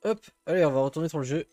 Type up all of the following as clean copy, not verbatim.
Hop, allez, on va retourner sur le jeu.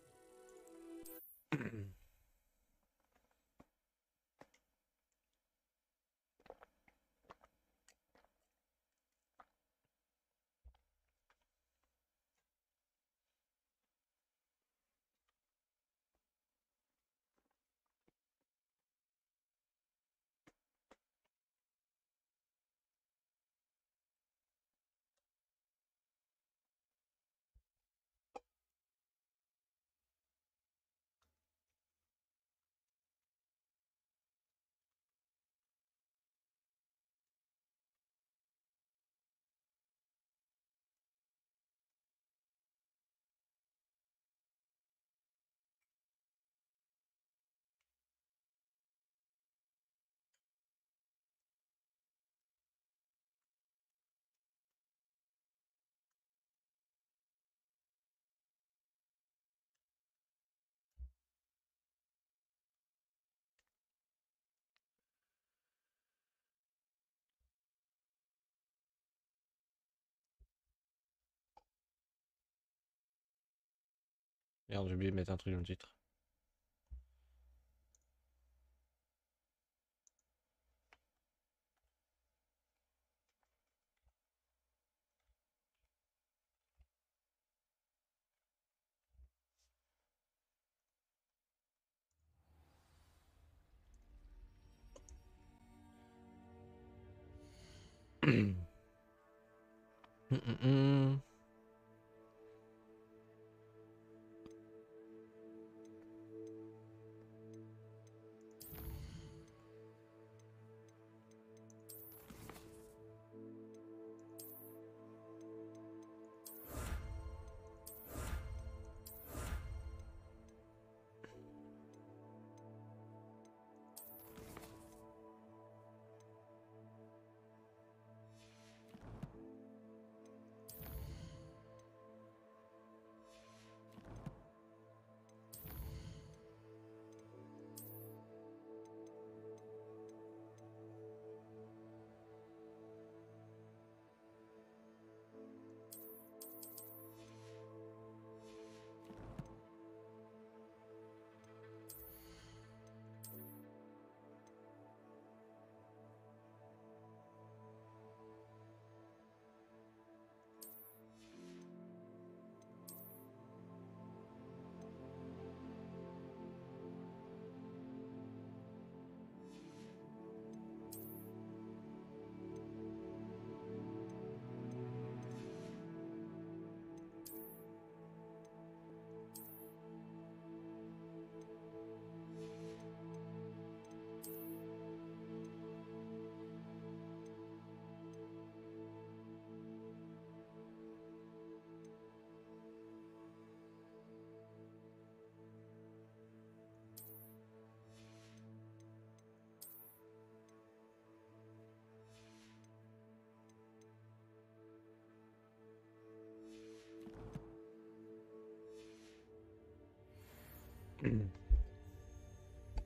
Merde, j'ai oublié de mettre un truc dans le titre.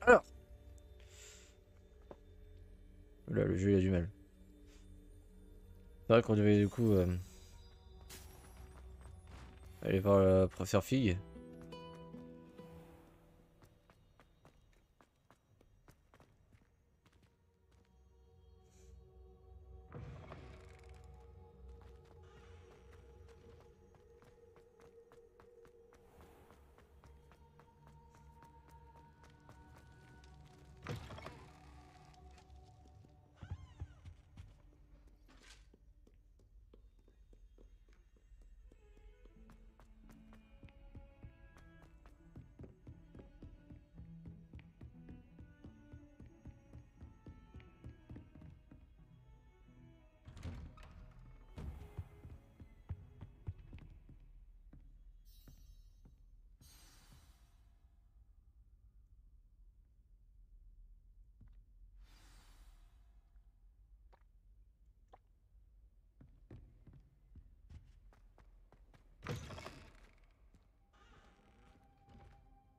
Alors, là, le jeu il a du mal. C'est vrai qu'on devait du coup aller voir la professeur Fig.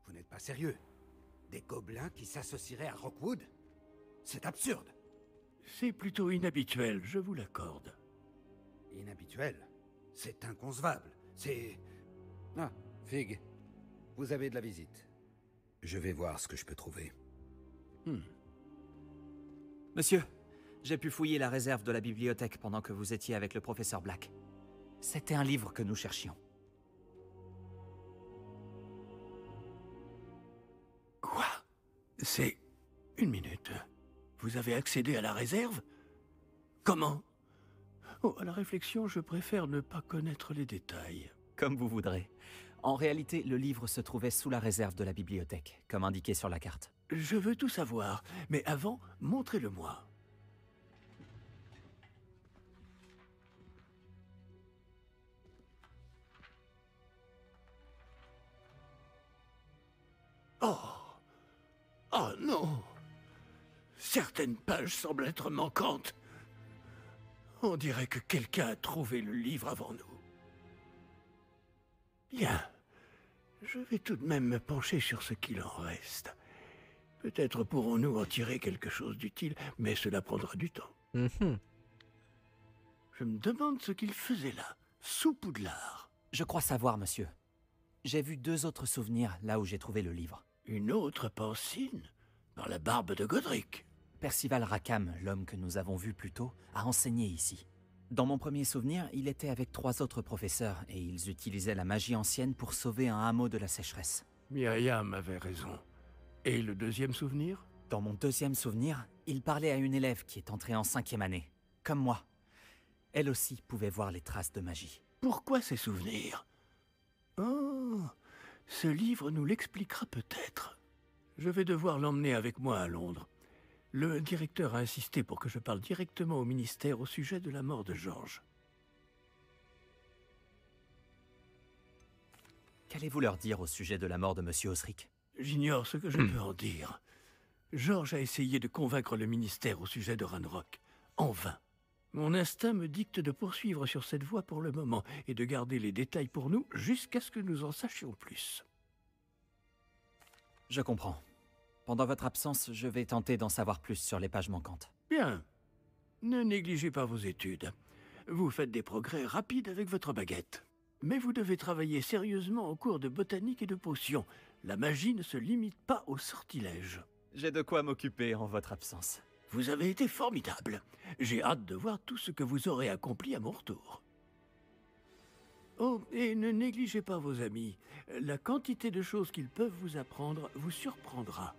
Vous n'êtes pas sérieux? Des gobelins qui s'associeraient à Rockwood? C'est absurde. C'est plutôt inhabituel, je vous l'accorde. Inhabituel. C'est inconcevable. C'est... Ah, Fig, vous avez de la visite. Je vais voir ce que je peux trouver. Monsieur, j'ai pu fouiller la réserve de la bibliothèque pendant que vous étiez avec le professeur Black. C'était un livre que nous cherchions. Quoi? C'est... Une minute. Vous avez accédé à la réserve? Comment? Oh, à la réflexion, je préfère ne pas connaître les détails. Comme vous voudrez. En réalité, le livre se trouvait sous la réserve de la bibliothèque, comme indiqué sur la carte. Je veux tout savoir, mais avant, montrez-le-moi. Oh! Oh non! Certaines pages semblent être manquantes. On dirait que quelqu'un a trouvé le livre avant nous. Bien. Je vais tout de même me pencher sur ce qu'il en reste. Peut-être pourrons-nous en tirer quelque chose d'utile, mais cela prendra du temps. Mhm. Je me demande ce qu'il faisait là, sous Poudlard. Je crois savoir, monsieur. J'ai vu 2 autres souvenirs là où j'ai trouvé le livre. Une autre Pancine, par la barbe de Godric. Percival Rackham, l'homme que nous avons vu plus tôt, a enseigné ici. Dans mon premier souvenir, il était avec 3 autres professeurs et ils utilisaient la magie ancienne pour sauver un hameau de la sécheresse. Myriam avait raison. Et le deuxième souvenir? Dans mon deuxième souvenir, il parlait à une élève qui est entrée en 5e année, comme moi. Elle aussi pouvait voir les traces de magie. Pourquoi ces souvenirs? Oh, ce livre nous l'expliquera peut-être. Je vais devoir l'emmener avec moi à Londres. Le directeur a insisté pour que je parle directement au ministère au sujet de la mort de Georges. Qu'allez-vous leur dire au sujet de la mort de Monsieur Osric? J'ignore ce que je peux en dire. Georges a essayé de convaincre le ministère au sujet de Ranrock. En vain. Mon instinct me dicte de poursuivre sur cette voie pour le moment et de garder les détails pour nous jusqu'à ce que nous en sachions plus. Je comprends. Pendant votre absence, je vais tenter d'en savoir plus sur les pages manquantes. Bien. Ne négligez pas vos études. Vous faites des progrès rapides avec votre baguette. Mais vous devez travailler sérieusement au cours de botanique et de potions. La magie ne se limite pas au sortilège. J'ai de quoi m'occuper en votre absence. Vous avez été formidable. J'ai hâte de voir tout ce que vous aurez accompli à mon retour. Oh, et ne négligez pas vos amis. La quantité de choses qu'ils peuvent vous apprendre vous surprendra.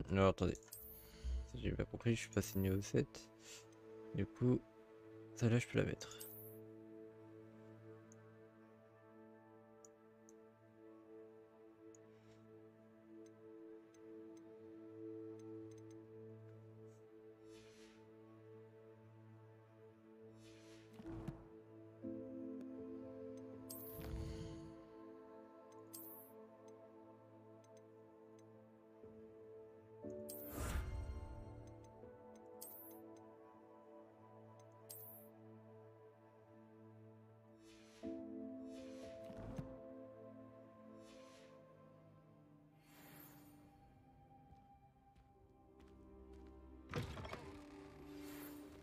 Alors attendez. Ça, j'ai pas compris, je suis passé niveau 7. Du coup, ça là je peux la mettre.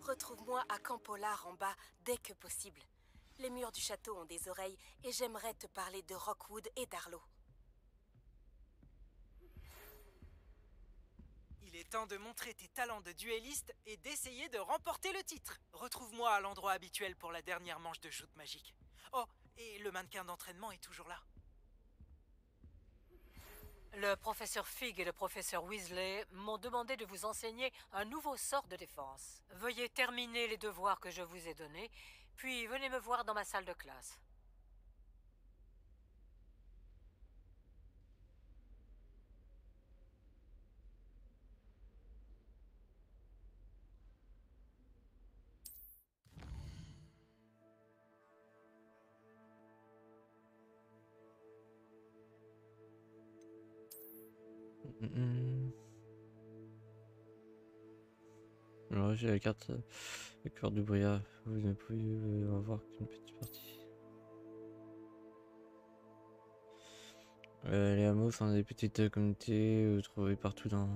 Retrouve-moi à Camp Pollard en bas dès que possible. Les murs du château ont des oreilles et j'aimerais te parler de Rockwood et d'Arlo. Il est temps de montrer tes talents de duelliste et d'essayer de remporter le titre. Retrouve-moi à l'endroit habituel pour la dernière manche de joute magique. Oh, et le mannequin d'entraînement est toujours là. Le professeur Fig et le professeur Weasley m'ont demandé de vous enseigner un nouveau sort de défense. Veuillez terminer les devoirs que je vous ai donnés, puis venez me voir dans ma salle de classe. Alors j'ai la carte, le cœur du brouillard. Vous ne pouvez en voir qu'une petite partie. Les hameaux sont des petites communautés trouvées partout dans...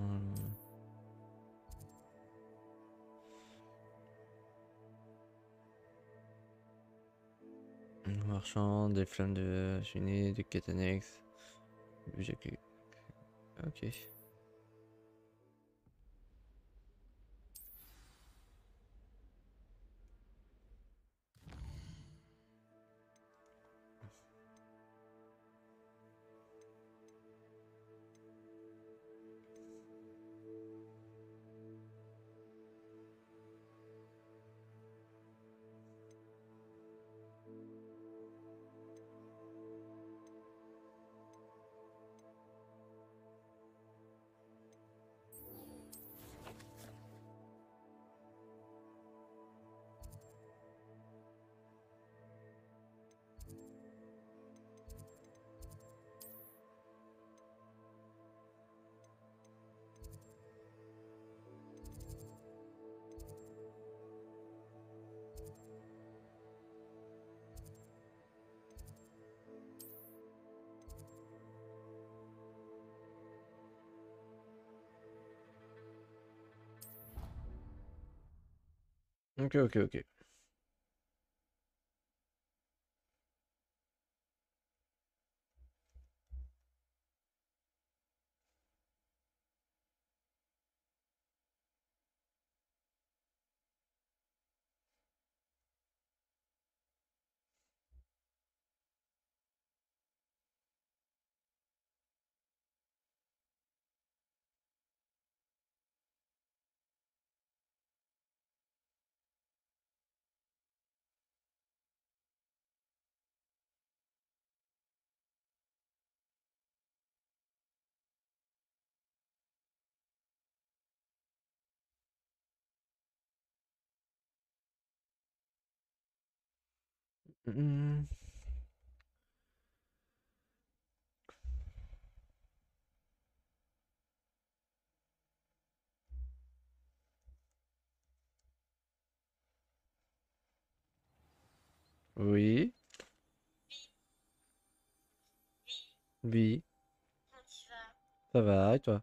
Marchands, des flammes de cheminée, des quêtes annexes. Ok. Ok. Hmm. Oui. Oui. Ça va, et toi?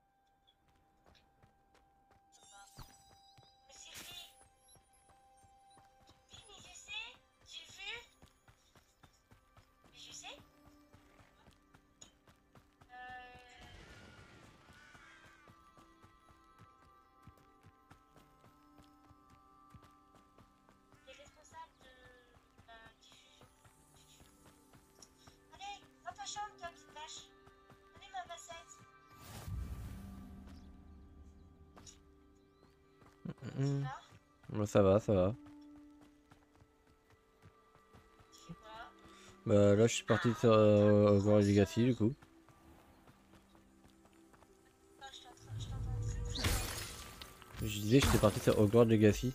Hmm. Bon, ça va, ça va. Bah là je suis parti sur Hogwarts Legacy du coup. Je disais j'étais parti sur Hogwarts Legacy.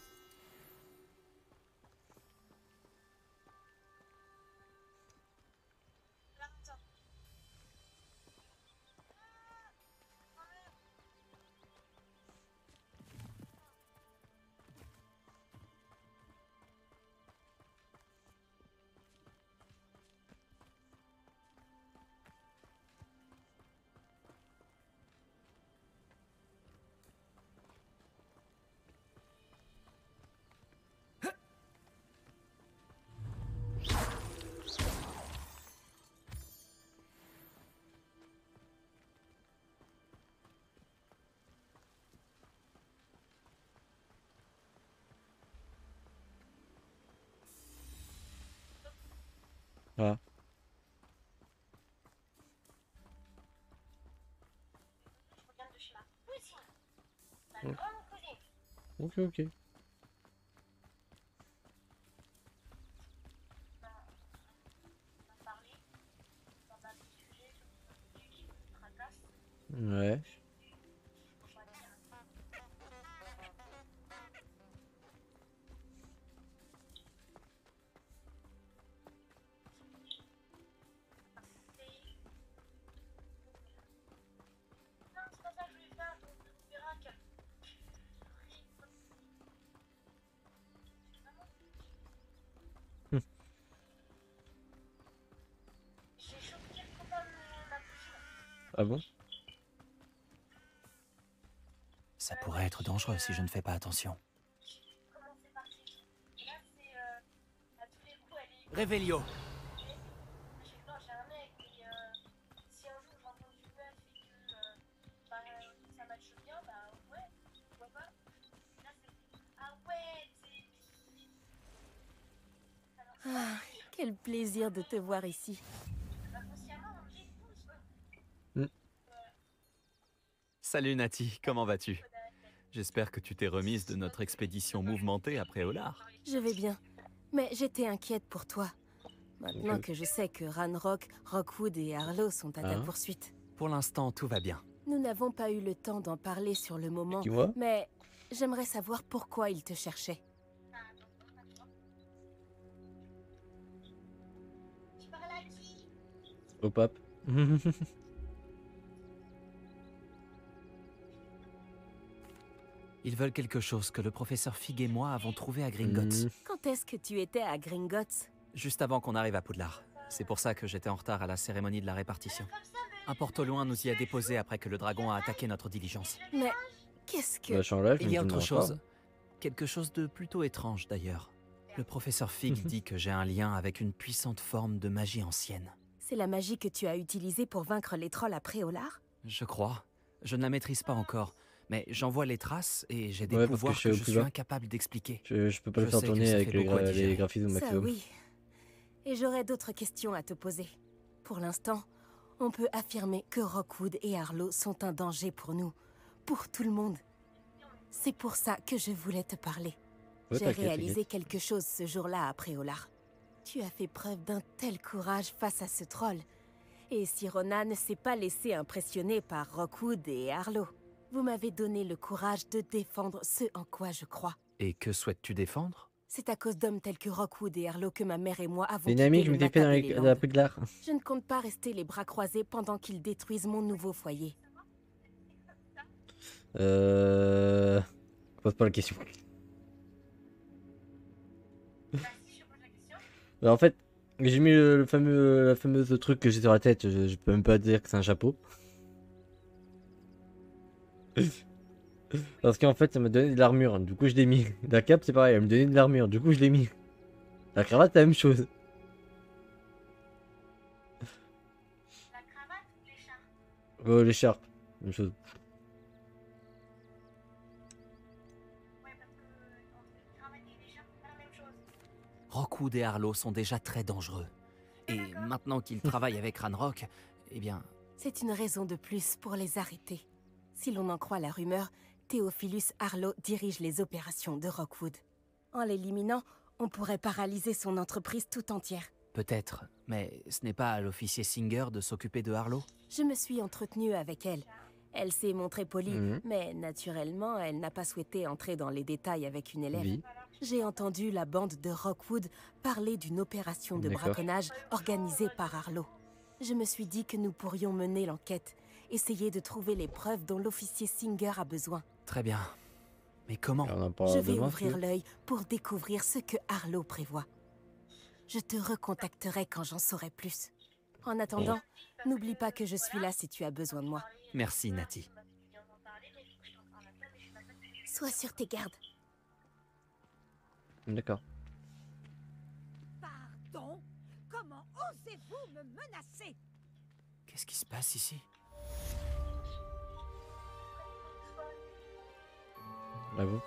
Ah, ok. Ouais. Ah bon? Ça pourrait être dangereux si je ne fais pas attention. Réveillon. Ah, quel plaisir de te voir ici. Salut Nati, comment vas-tu? J'espère que tu t'es remise de notre expédition mouvementée après Olar. Je vais bien, mais j'étais inquiète pour toi. Maintenant Ok. que je sais que Ranrock, Rockwood et Harlow sont à ta Ah. poursuite. Pour l'instant, tout va bien. Nous n'avons pas eu le temps d'en parler sur le moment, Tu vois? mais j'aimerais savoir pourquoi ils te cherchaient. Au pape. Ils veulent quelque chose que le professeur Fig et moi avons trouvé à Gringotts, Quand est-ce que tu étais à Gringotts? juste avant qu'on arrive à Poudlard. C'est pour ça que j'étais en retard à la cérémonie de la répartition. Un porte au loin nous y a déposé après que le dragon a attaqué notre diligence. Mais qu'est-ce que... Bah, je suis en live, Il mais y a tu me autre demandes chose. Quelque chose de plutôt étrange d'ailleurs. Le professeur Fig dit que j'ai un lien avec une puissante forme de magie ancienne. C'est la magie que tu as utilisée pour vaincre les trolls après Olar? Je crois. Je ne la maîtrise pas encore, mais j'en vois les traces et j'ai des Ouais, parce que pouvoirs je suis que au je plus suis bas. incapable d'expliquer. Je peux pas le Je faire sais que tourner ça avec fait beaucoup à les digérer. graphismes au Ça maximum. oui. Et j'aurais d'autres questions à te poser. Pour l'instant, on peut affirmer que Rockwood et Harlow sont un danger pour nous, pour tout le monde. C'est pour ça que je voulais te parler. Ouais, J'ai t'inquiète, réalisé quelque chose ce jour-là après Olar. Tu as fait preuve d'un tel courage face à ce troll. Et Sirona ne s'est pas laissé impressionner par Rockwood et Harlow. Vous m'avez donné le courage de défendre ce en quoi je crois. Et que souhaites-tu défendre? C'est à cause d'hommes tels que Rockwood et Harlow que ma mère et moi avons C'est une quitté amie que je le m'étais fait dans, Matabele dans la Land. Poudlard. Je ne compte pas rester les bras croisés pendant qu'ils détruisent mon nouveau foyer. Pose pas la question. Bah, en fait, j'ai mis la fameuse truc que j'ai sur la tête. Je peux même pas dire que c'est un chapeau. Parce qu'en fait, ça m'a donné de l'armure. Du coup, je l'ai mis. La cape, c'est pareil. Elle me donnait de l'armure. Du coup, je l'ai mis. La cravate, c'est la même chose. Oh, l'écharpe. Même chose. Rockwood et Harlow sont déjà très dangereux. Et maintenant qu'ils travaillent avec Ranrock, eh bien, C'est une raison de plus pour les arrêter. Si l'on en croit la rumeur, Theophilus Harlow dirige les opérations de Rockwood. En l'éliminant, on pourrait paralyser son entreprise tout entière. peut-être, mais ce n'est pas à l'officier Singer de s'occuper de Harlow? Je me suis entretenue avec elle. Elle s'est montrée polie, Mhm. mais naturellement, elle n'a pas souhaité entrer dans les détails avec une élève. Oui. J'ai entendu la bande de Rockwood parler d'une opération de D'accord. braconnage organisée par Harlow. Je me suis dit que nous pourrions mener l'enquête, essayer de trouver les preuves dont l'officier Singer a besoin. Très bien. Mais comment? On en Je parle vais demain, ouvrir si tu veux. l'œil pour découvrir ce que Harlow prévoit. Je te recontacterai quand j'en saurai plus. En attendant, n'oublie pas que je suis là si tu as besoin de moi. Merci, Nati. Sois sur tes gardes. D'accord. Pardon? Comment osez-vous me menacer? Qu'est-ce qui se passe ici? Bravo.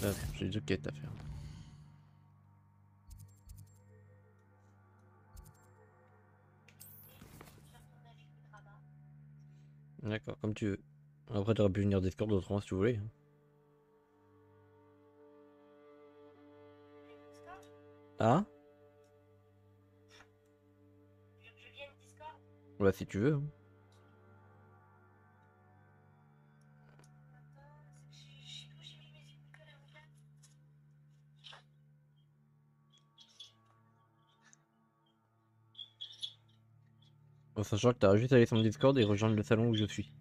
Là, j'ai deux quêtes à faire. D'accord, comme tu veux. Après, t'aurais pu venir Discord autrement si tu voulais. Ah? Ouais, si tu veux. En sachant que t'as juste à aller sur mon Discord et rejoindre le salon où je suis.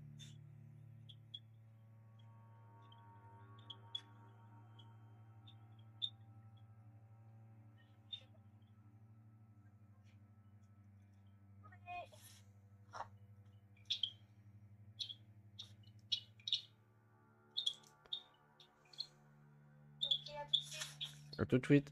À tout de suite.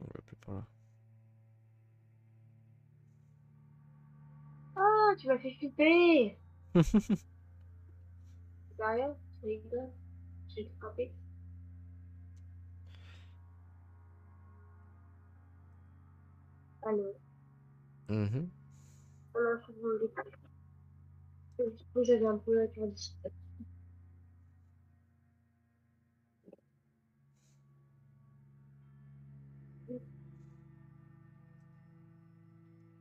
On va plus par là. Ah, tu m'as fait flipper. C'est pas rien, tu rigoles. Je vais te frapper. Allô. Mhm. Oh non, je trouve mon détail. Du coup, j'avais un peu la curiosité.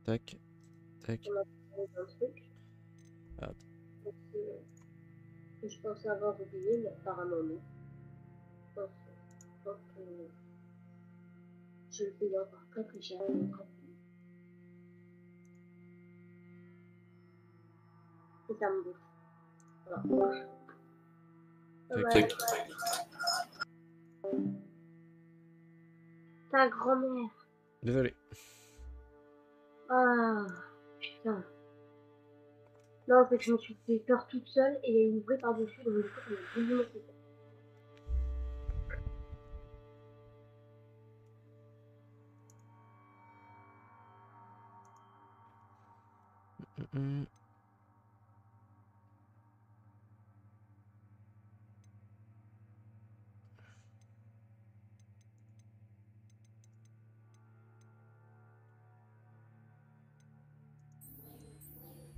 Tac, tac. On m'a parlé d'un truc Ah, que je pensais avoir oublié, mais apparemment non. Je pense que je le paye encore très très cher. Et ça me bouffe. Voilà. tac, Ouais. Ta grand-mère. Désolé. Ah, putain. Non, c'est que je me suis fait peur toute seule et il y a une vraie par-dessus, donc du coup, ça m'a bousillé mon truc. Mhm.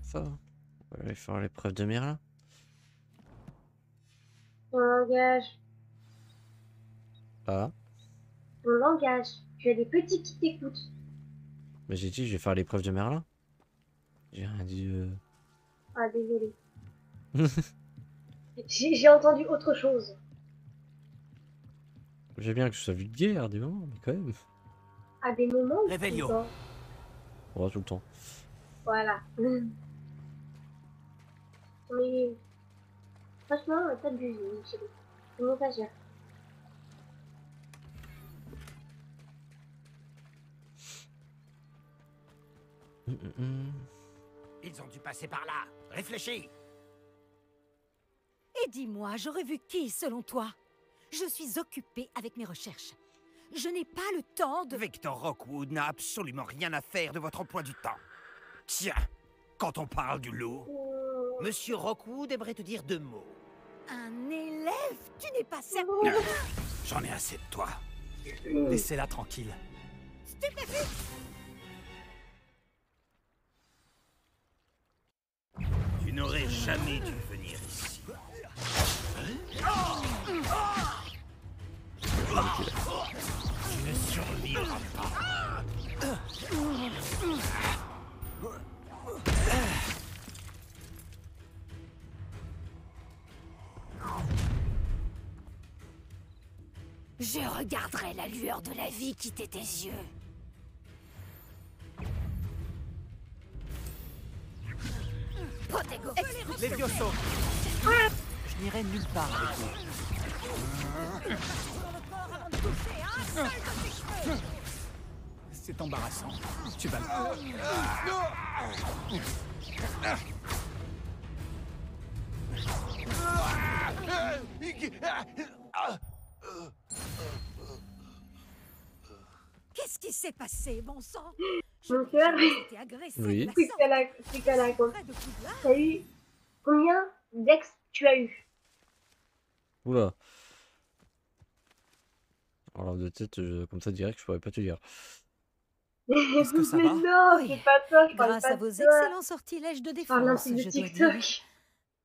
Ça va. On va aller faire l'épreuve de Merlin. Ton langage. Ah, Ton langage. Tu as des petits qui t'écoutent. mais j'ai dit je vais faire l'épreuve de Merlin. J'ai rien dit. Ah, désolé. J'ai entendu autre chose. J'ai bien que je sois vulgaire des moments, mais quand même. À des moments où Réveillon. tout le temps. On va tout le temps. Voilà. Mais franchement, t'abuses, Michel. Comment ça gère? Ils ont dû passer par là. Réfléchis. Et dis-moi, j'aurais vu qui selon toi? Je suis occupée avec mes recherches. Je n'ai pas le temps de... Victor Rockwood n'a absolument rien à faire de votre emploi du temps. Tiens, quand on parle du loup, Monsieur Rockwood aimerait te dire 2 mots. Un élève? Tu n'es pas sérieux? J'en ai assez de toi. Laissez-la tranquille. Stupéfique! Tu n'aurais jamais dû venir ici. Tu ne survivras pas. Je regarderai la lueur de la vie quitter tes yeux. Protego! Levioso. Je n'irai nulle part avec vous. C'est embarrassant. Tu vas Qu'est-ce qui s'est passé, bon sang? Mon cœur, J'étais agressée Oui. de la c'est sorte. qu'elle a raconté. Près de Poudlard. T'as eu combien d'ex tu as eu? Oula. Alors de tête, comme ça direct, je pourrais pas te dire. Est-ce que ça Mais va? non, Oui. c'est pas toi, je parle Grâce pas à de vos toi. excellents sortilèges de Je parle d'un défense, truc de je dois TikTok. dire.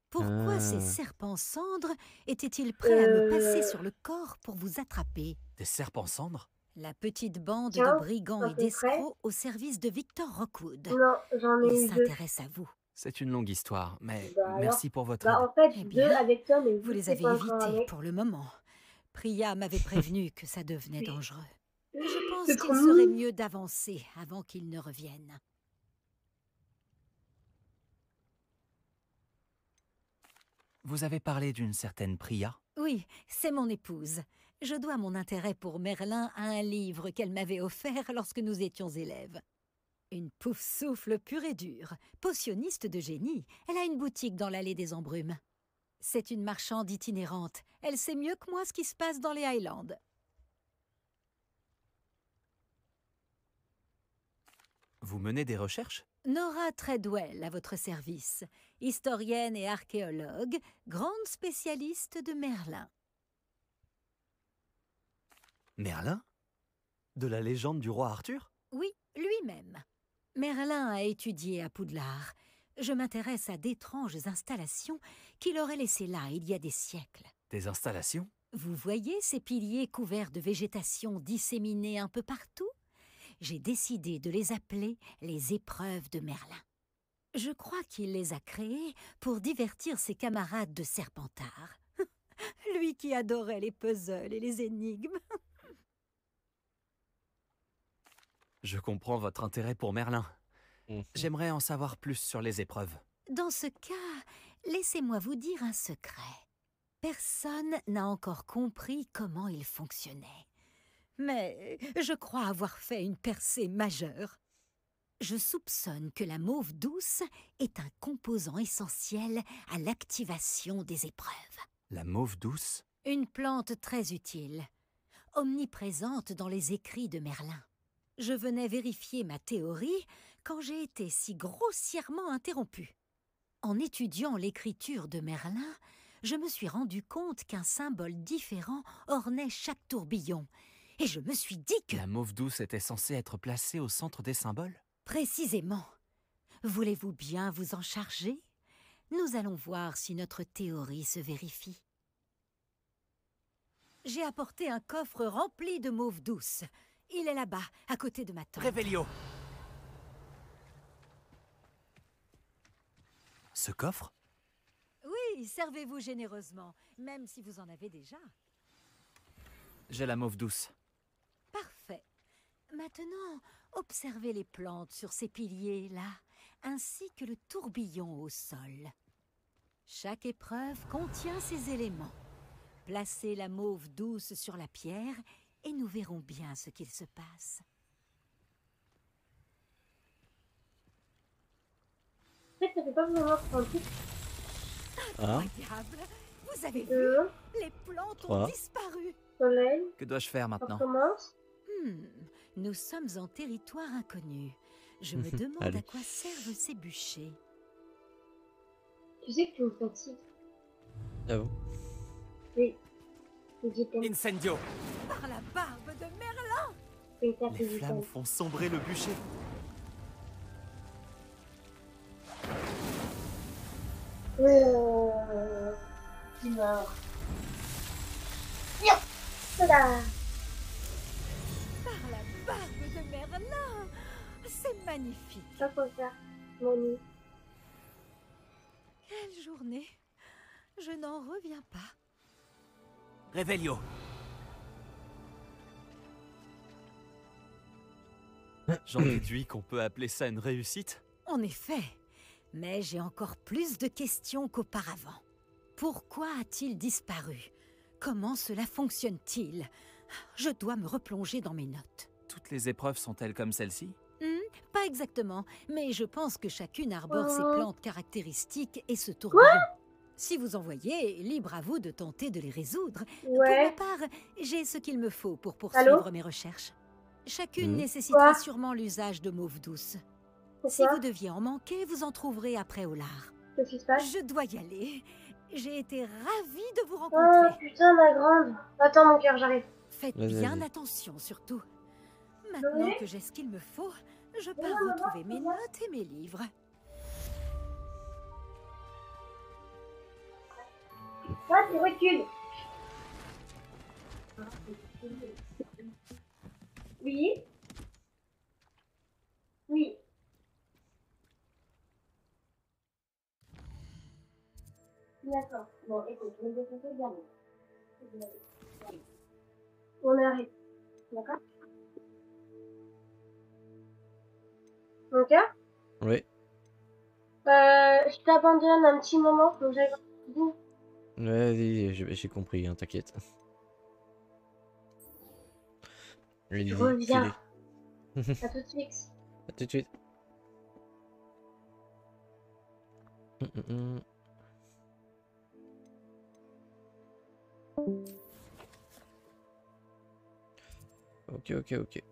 Pourquoi ces Ah. serpents cendres étaient-ils prêts à me passer Euh... sur le corps pour vous attraper? Des serpents cendres? La petite bande de Tiens, brigands à et peu près. d'escrocs au service de Victor Rockwood. Non, j'en ai Ils eu 2. s'intéressent à vous. C'est une longue histoire, mais Bah alors? merci pour votre Bah aide. en fait, Eh 2 bien, avec toi, mais Vous vu que les c'est avez pas encore un évités mec. pour le moment. Priya m'avait prévenu que ça devenait dangereux. Je pense C'est trop qu'il serait mignon. mieux d'avancer avant qu'ils ne reviennent. Vous avez parlé d'une certaine Priya? Oui, c'est mon épouse. Je dois mon intérêt pour Merlin à un livre qu'elle m'avait offert lorsque nous étions élèves. Une pouf-souffle pure et dure, potionniste de génie. Elle a une boutique dans l'allée des Embrumes. C'est une marchande itinérante. Elle sait mieux que moi ce qui se passe dans les Highlands. Vous menez des recherches? Nora Treadwell à votre service, historienne et archéologue, grande spécialiste de Merlin. Merlin? De la légende du roi Arthur? Oui, lui-même. Merlin a étudié à Poudlard. Je m'intéresse à d'étranges installations qu'il aurait laissées là il y a des siècles. Des installations? Vous voyez ces piliers couverts de végétation disséminés un peu partout? J'ai décidé de les appeler les épreuves de Merlin. Je crois qu'il les a créées pour divertir ses camarades de Serpentard. Lui qui adorait les puzzles et les énigmes. Je comprends votre intérêt pour Merlin. Mhm. J'aimerais en savoir plus sur les épreuves. Dans ce cas, laissez-moi vous dire un secret. Personne n'a encore compris comment il fonctionnait. Mais je crois avoir fait une percée majeure. Je soupçonne que la mauve douce est un composant essentiel à l'activation des épreuves. La mauve douce? Une plante très utile, omniprésente dans les écrits de Merlin. Je venais vérifier ma théorie quand j'ai été si grossièrement interrompue. En étudiant l'écriture de Merlin, je me suis rendu compte qu'un symbole différent ornait chaque tourbillon. Et je me suis dit que... La mauve douce était censée être placée au centre des symboles? Précisément. Voulez-vous bien vous en charger? Nous allons voir si notre théorie se vérifie. J'ai apporté un coffre rempli de mauve douce. Il est là-bas, à côté de ma tente. Révélio. Ce coffre? Oui, servez-vous généreusement, même si vous en avez déjà. J'ai la mauve douce. Parfait. Maintenant, observez les plantes sur ces piliers-là, ainsi que le tourbillon au sol. Chaque épreuve contient ces éléments. Placez la mauve douce sur la pierre et nous verrons bien ce qu'il se passe. En fait, ça fait pas vraiment un truc. Un, Incroyable! Vous avez vu? 2, Les plantes ont 3. disparu. soleil, Que dois-je faire on maintenant? recommence. Nous sommes en territoire inconnu. Je me demande Allez. à quoi servent ces bûchers. Tu sais que tu me fatigues. J'avoue. Oui. Je dis t'aimes. Incendio. Par la barbe de Merlin! Fais une tape, Les je dis flammes t'aimes. font sombrer le bûcher. Tu meurs. Bien. Voilà. Par la barbe de Merlin! C'est magnifique! Ça faut faire. Mon nid. Quelle journée! Je n'en reviens pas. Révélio. J'en déduis qu'on peut appeler ça une réussite? En effet, mais j'ai encore plus de questions qu'auparavant. Pourquoi a-t-il disparu? Comment cela fonctionne-t-il? Je dois me replonger dans mes notes. Toutes les épreuves sont-elles comme celle-ci? Pas exactement, mais je pense que chacune arbore ses Oh. plantes caractéristiques et ce tourbillon. Si vous en voyez, libre à vous de tenter de les résoudre. Ouais. Pour ma part, j'ai ce qu'il me faut pour poursuivre Allô mes recherches. Chacune Mhm. nécessitera Quoi sûrement l'usage de mauve douce. Si Pourquoi vous deviez en manquer, vous en trouverez après au lard. Qu'est-ce qui se passe? Je dois y aller. J'ai été ravie de vous Oh rencontrer. putain, ma grande. Attends, mon cœur, j'arrive. Faites Vas-y, bien vas-y. attention, surtout. Maintenant que j'ai ce qu'il me faut, je pars retrouver mes notes et mes livres. Ça, tu recules. Oui. Oui. D'accord. Bon, écoute, je vais défoncer le gamin. On arrête. D'accord? Ok? Oui. Je t'abandonne un petit moment, faut que j'aille voir le bout. Ouais, vas-y, j'ai compris, hein, t'inquiète. Je reviens. À tout de suite. À tout de suite. Ok, ok, ok.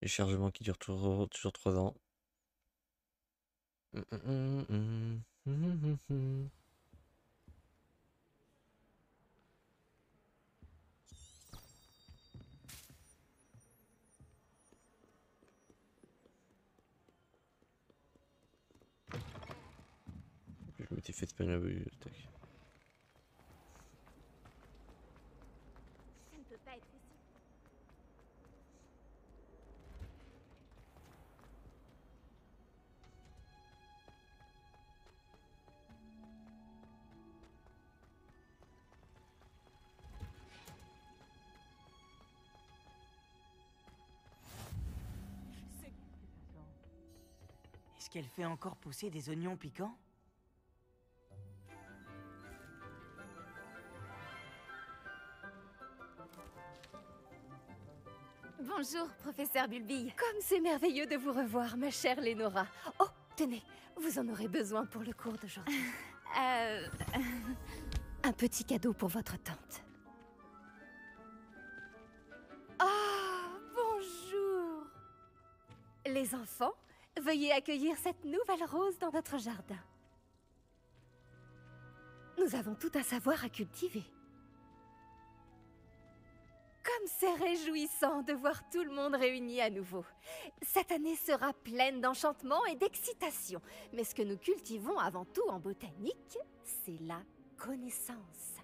Les chargements qui durent toujours 3 ans. Je m'étais fait spammer la bibliothèque. Ça ne peut pas être possible. Est-ce qu'elle fait encore pousser des oignons piquants? Bonjour, professeur Bulbille. Comme c'est merveilleux de vous revoir, ma chère Lénora. Oh, tenez, vous en aurez besoin pour le cours d'aujourd'hui. Un petit cadeau pour votre tante. Ah, bonjour. Les enfants, veuillez accueillir cette nouvelle rose dans notre jardin. Nous avons tout un savoir à cultiver. Comme c'est réjouissant de voir tout le monde réuni à nouveau. Cette année sera pleine d'enchantements et d'excitation. Mais ce que nous cultivons avant tout en botanique, c'est la connaissance.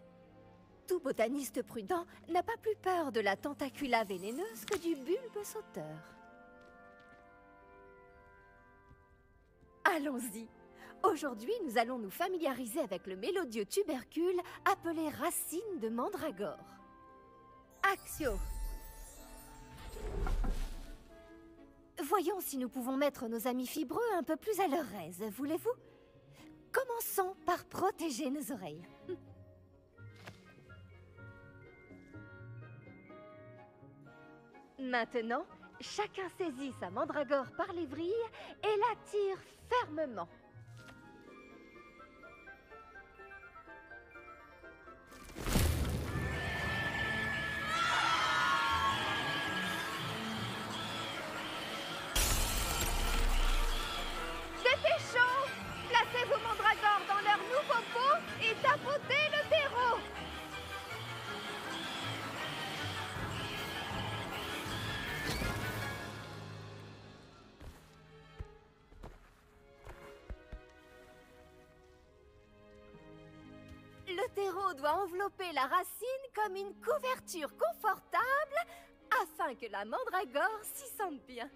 Tout botaniste prudent n'a pas plus peur de la tentacula vénéneuse que du bulbe sauteur. Allons-y. Aujourd'hui, nous allons nous familiariser avec le mélodieux tubercule appelé racine de mandragore. Axio. Voyons si nous pouvons mettre nos amis fibreux un peu plus à leur aise, voulez-vous? Commençons par protéger nos oreilles. Maintenant, chacun saisit sa mandragore par les vrilles et la tire fermement. C'était chaud! Placez vos mandragores dans leur nouveau pot et tapotez le terreau! Le terreau doit envelopper la racine comme une couverture confortable afin que la mandragore s'y sente bien.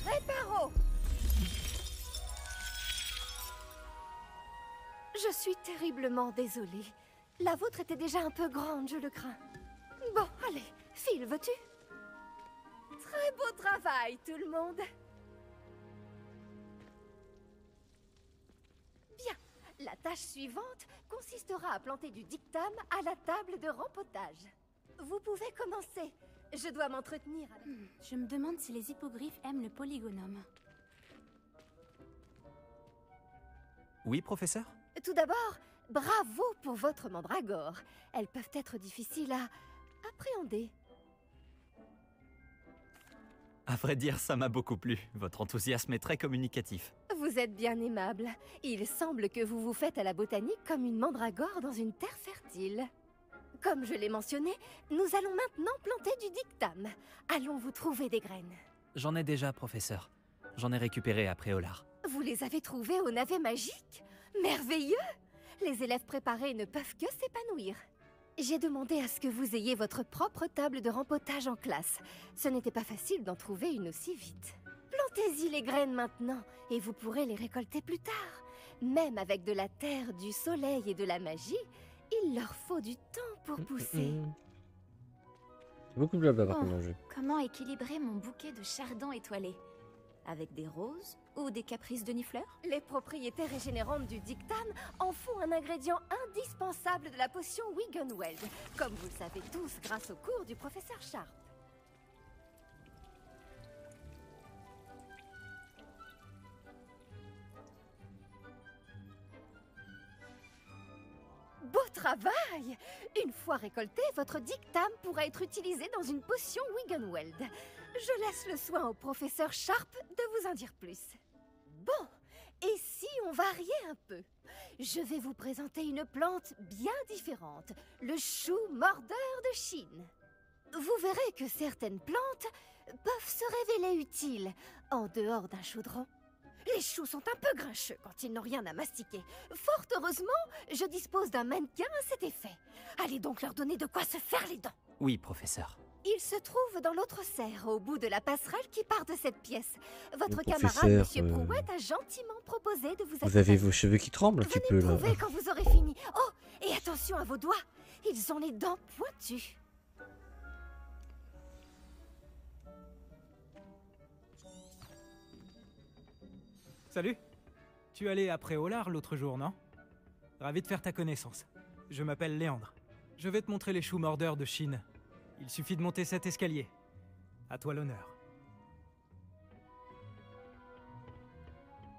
Réparo! Je suis terriblement désolée. La vôtre était déjà un peu grande, je le crains. Bon, allez, Phil, veux-tu? Très beau travail, tout le monde. Bien, la tâche suivante consistera à planter du dictame à la table de rempotage. Vous pouvez commencer. Je dois m'entretenir avec... Je me demande si les hippogriffes aiment le polygonome. Oui, professeur? Tout d'abord, bravo pour votre mandragore. Elles peuvent être difficiles à appréhender. À vrai dire, ça m'a beaucoup plu. Votre enthousiasme est très communicatif. Vous êtes bien aimable. Il semble que vous vous faites à la botanique comme une mandragore dans une terre fertile. Comme je l'ai mentionné, nous allons maintenant planter du dictame. Allons vous trouver des graines. J'en ai déjà, professeur. J'en ai récupéré après Olar. Vous les avez trouvées au navet magique? Merveilleux! Les élèves préparés ne peuvent que s'épanouir. J'ai demandé à ce que vous ayez votre propre table de rempotage en classe. Ce n'était pas facile d'en trouver une aussi vite. Plantez-y les graines maintenant, et vous pourrez les récolter plus tard. Même avec de la terre, du soleil et de la magie, il leur faut du temps pour pousser. C'est beaucoup de blabla par contre dans le jeu. Comment équilibrer mon bouquet de chardons étoilés? Avec des roses ou des caprices de nifleur? Les propriétés régénérantes du dictame en font un ingrédient indispensable de la potion Wiggenweld, comme vous le savez tous grâce au cours du professeur Sharp. Beau travail! Une fois récolté, votre dictame pourra être utilisé dans une potion Wiggenweld. Je laisse le soin au professeur Sharp de vous en dire plus. Bon, et si on variait un peu? Je vais vous présenter une plante bien différente, le chou mordeur de Chine. Vous verrez que certaines plantes peuvent se révéler utiles en dehors d'un chaudron. Les choux sont un peu grincheux quand ils n'ont rien à mastiquer. Fort heureusement, je dispose d'un mannequin à cet effet. Allez donc leur donner de quoi se faire les dents. Oui, professeur. Il se trouve dans l'autre serre, au bout de la passerelle qui part de cette pièce. Votre Le camarade, professeur, Monsieur Prouette, a gentiment proposé de vous Vous avez accompagner. vos cheveux qui tremblent un petit peu Venez là. prouver quand vous aurez fini. Oh, et attention à vos doigts. Ils ont les dents pointues. Salut. Tu allais après Olar l'autre jour, non? Ravi de faire ta connaissance. Je m'appelle Léandre. Je vais te montrer les choux mordeurs de Chine. Il suffit de monter cet escalier. À toi l'honneur.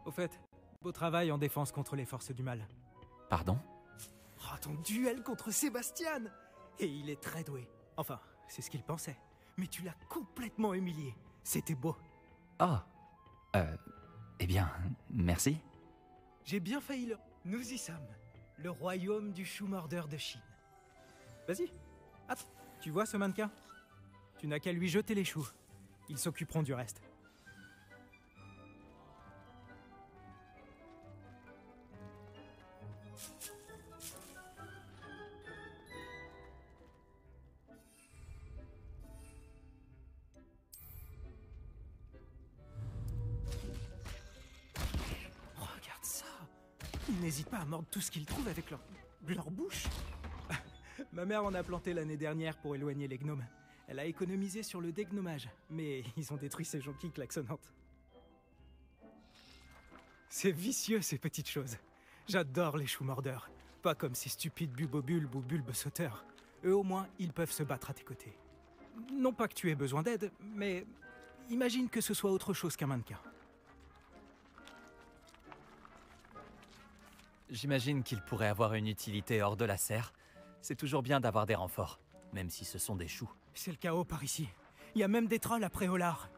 Au fait, beau travail en défense contre les forces du mal. Pardon? Oh, ton duel contre Sébastien! Et il est très doué. Enfin, c'est ce qu'il pensait. Mais tu l'as complètement humilié. C'était beau. Oh. Eh bien, merci. J'ai bien failli le... Nous y sommes. Le royaume du chou mordeur de Chine. Vas-y. Attends. Tu vois ce mannequin? Tu n'as qu'à lui jeter les choux. Ils s'occuperont du reste. Regarde ça. Ils n'hésitent pas à mordre tout ce qu'ils trouvent avec leur bouche. Ma mère en a planté l'année dernière pour éloigner les gnomes. Elle a économisé sur le dégnomage, mais ils ont détruit ces jonquilles klaxonnantes. C'est vicieux ces petites choses. J'adore les choux mordeurs. Pas comme ces stupides bubobulbes ou bulbes sauteurs. Eux au moins, ils peuvent se battre à tes côtés. Non pas que tu aies besoin d'aide, mais imagine que ce soit autre chose qu'un mannequin. J'imagine qu'il pourrait avoir une utilité hors de la serre. C'est toujours bien d'avoir des renforts, même si ce sont des choux. C'est le chaos par ici. Il y a même des trolls après Olar.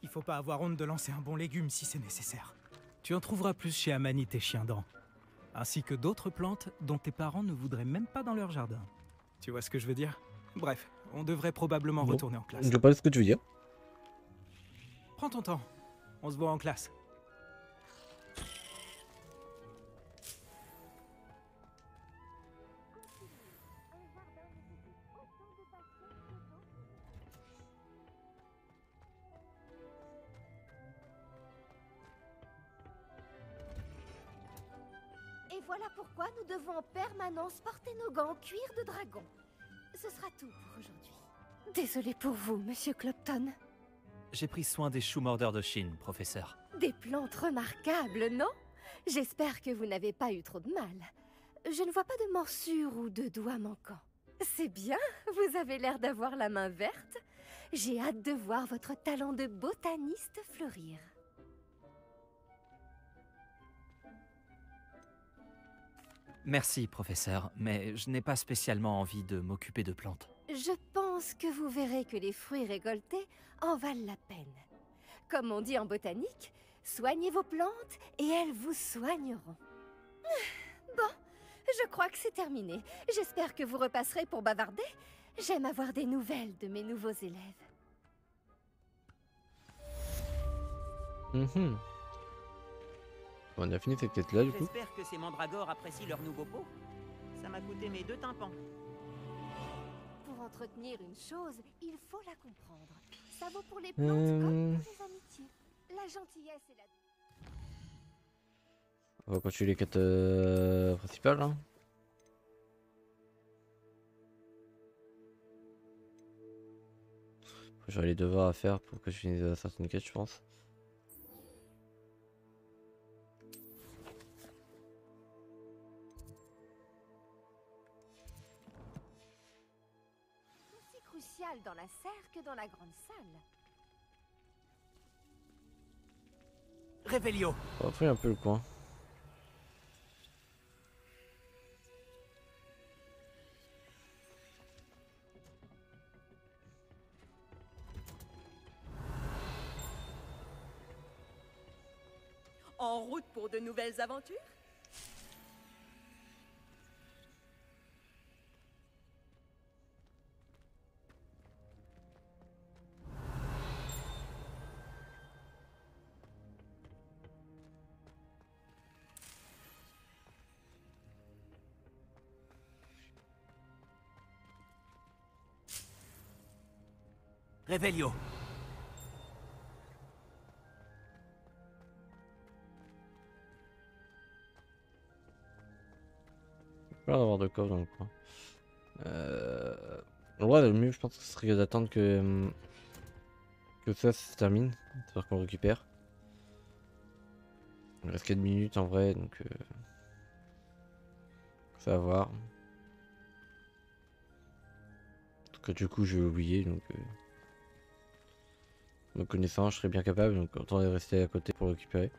Il faut pas avoir honte de lancer un bon légume si c'est nécessaire. Tu en trouveras plus chez Amanite et Chiendent, ainsi que d'autres plantes dont tes parents ne voudraient même pas dans leur jardin. Tu vois ce que je veux dire? Bref, on devrait probablement Bon, retourner en classe. je vois pas ce que tu veux dire. Prends ton temps. On se voit en classe. Voilà pourquoi nous devons en permanence porter nos gants en cuir de dragon. Ce sera tout pour aujourd'hui. Désolée pour vous, monsieur Clopton. J'ai pris soin des choux mordeurs de Chine, professeur. Des plantes remarquables, non? J'espère que vous n'avez pas eu trop de mal. Je ne vois pas de morsures ou de doigts manquants. C'est bien, vous avez l'air d'avoir la main verte. J'ai hâte de voir votre talent de botaniste fleurir. Merci, professeur, mais je n'ai pas spécialement envie de m'occuper de plantes. Je pense que vous verrez que les fruits récoltés en valent la peine. Comme on dit en botanique, soignez vos plantes et elles vous soigneront. Bon, je crois que c'est terminé. J'espère que vous repasserez pour bavarder. J'aime avoir des nouvelles de mes nouveaux élèves. On a fini cette quête là du coup. J'espère que ces mandragores apprécient leur nouveau pot. Ça m'a coûté mes 2 tympans. Pour entretenir une chose, il faut la comprendre. Ça vaut pour les plantes comme pour les amitiés. La gentillesse et la... On va continuer les quêtes principales. Hein. J'aurai les devoirs à faire pour que je finisse certaines quêtes, je pense. Aussi crucial dans la serre que dans la grande salle. Révélio. On va fouiller un peu le coin. En route pour de nouvelles aventures? Révélio. Pas d'avoir de coffre dans le coin. Ouais, le mieux je pense que ce serait d'attendre que ça se termine, c'est-à-dire qu'on le récupère. Il reste 4 minutes en vrai, donc ça va voir. En tout cas, du coup, je vais oublier, donc me connaissant, je serais bien capable, donc autant rester à côté pour le récupérer.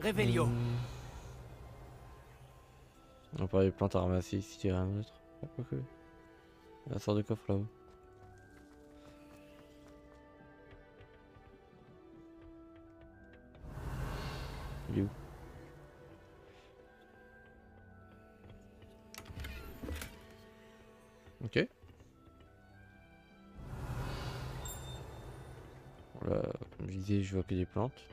Révélio. On parlait des plantes à ramasser ici, il y a rien d'autre. Ah, quoique. La sorte de coffre là-haut. Il est où? Ok. Voilà, comme je disais, je vois que des plantes.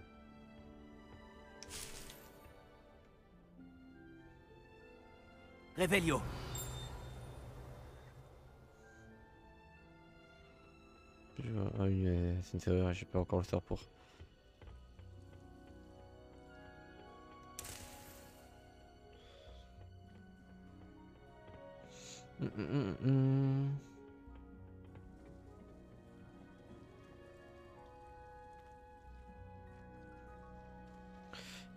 Révélio. Ah oui, c'est une serrure, j'ai pas encore le sort pour.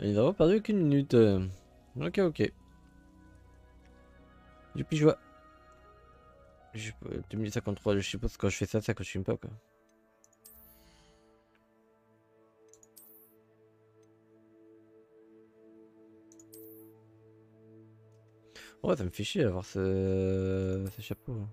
Ils n'ont perdu qu'une minute. Ok, ok. Depuis je vois. 2053, je suppose que quand je fais ça, ça continue pas quoi. Ouais, ça me fait chier d'avoir ce chapeau. Hein.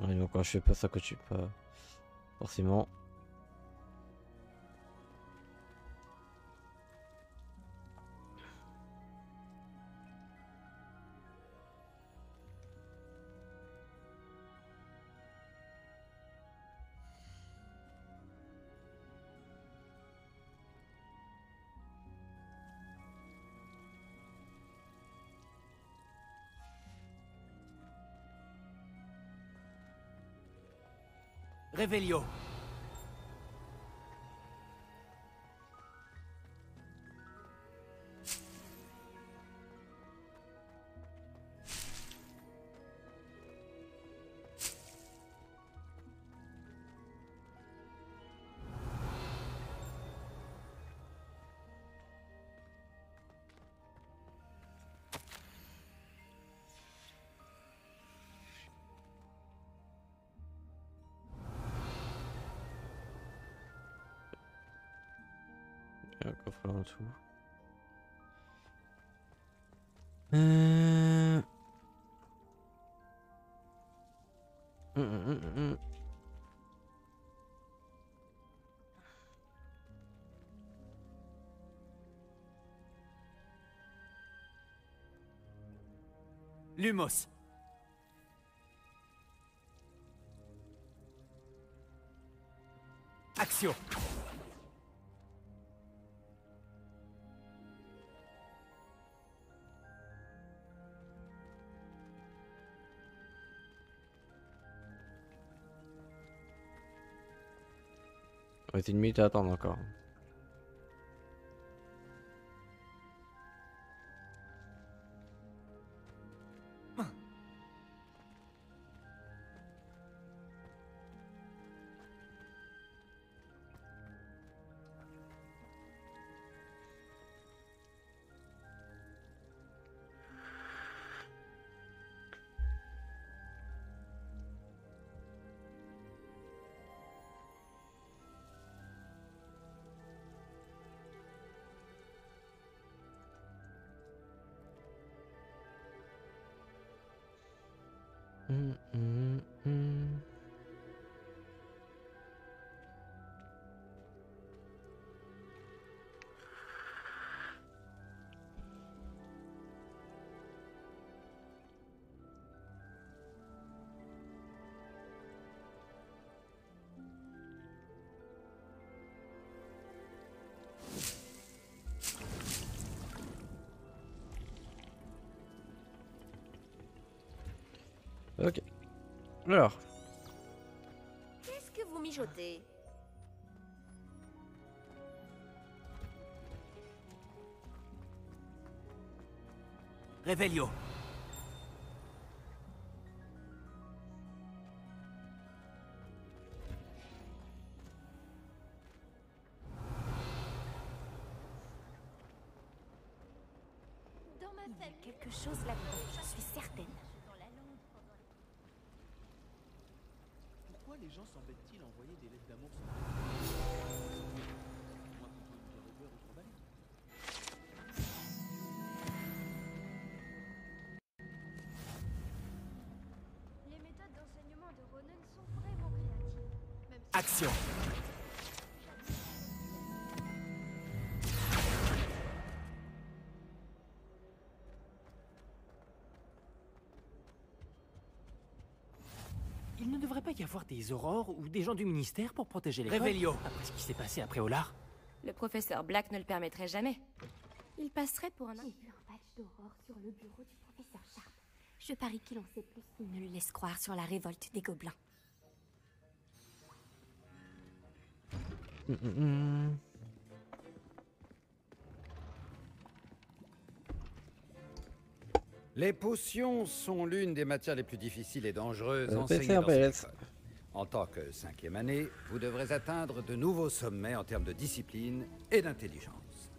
Ouais, donc quand je fais pas ça, que je suis pas forcément. Réveillio. Il y a un coffre là en dessous. Lumos. Axio. On va être une minute à attendre encore. Ok. Alors. Qu'est-ce que vous mijotez? Réveillio. Dans ma tête, quelque chose là-dedans, je suis certaine. Pourquoi les gens s'embêtent-ils à envoyer des lettres d'amour sans moins qu'on peut une reveur ou trop Les méthodes d'enseignement de Ronen sont vraiment créatives. Même si Action. Il ne devrait pas y avoir des aurores ou des gens du ministère pour protéger l'école. Réveillio. Après ce qui s'est passé après Olar. le professeur Black ne le permettrait jamais. Il passerait pour un... J'ai vu un badge d'aurore sur le bureau du professeur Sharp. Je parie qu'il en sait plus. Il ne le laisse croire sur la révolte des gobelins. Les potions sont l'une des matières les plus difficiles et dangereuses PC enseignées dans RPS. cette école. En tant que 5e année, vous devrez atteindre de nouveaux sommets en termes de discipline et d'intelligence.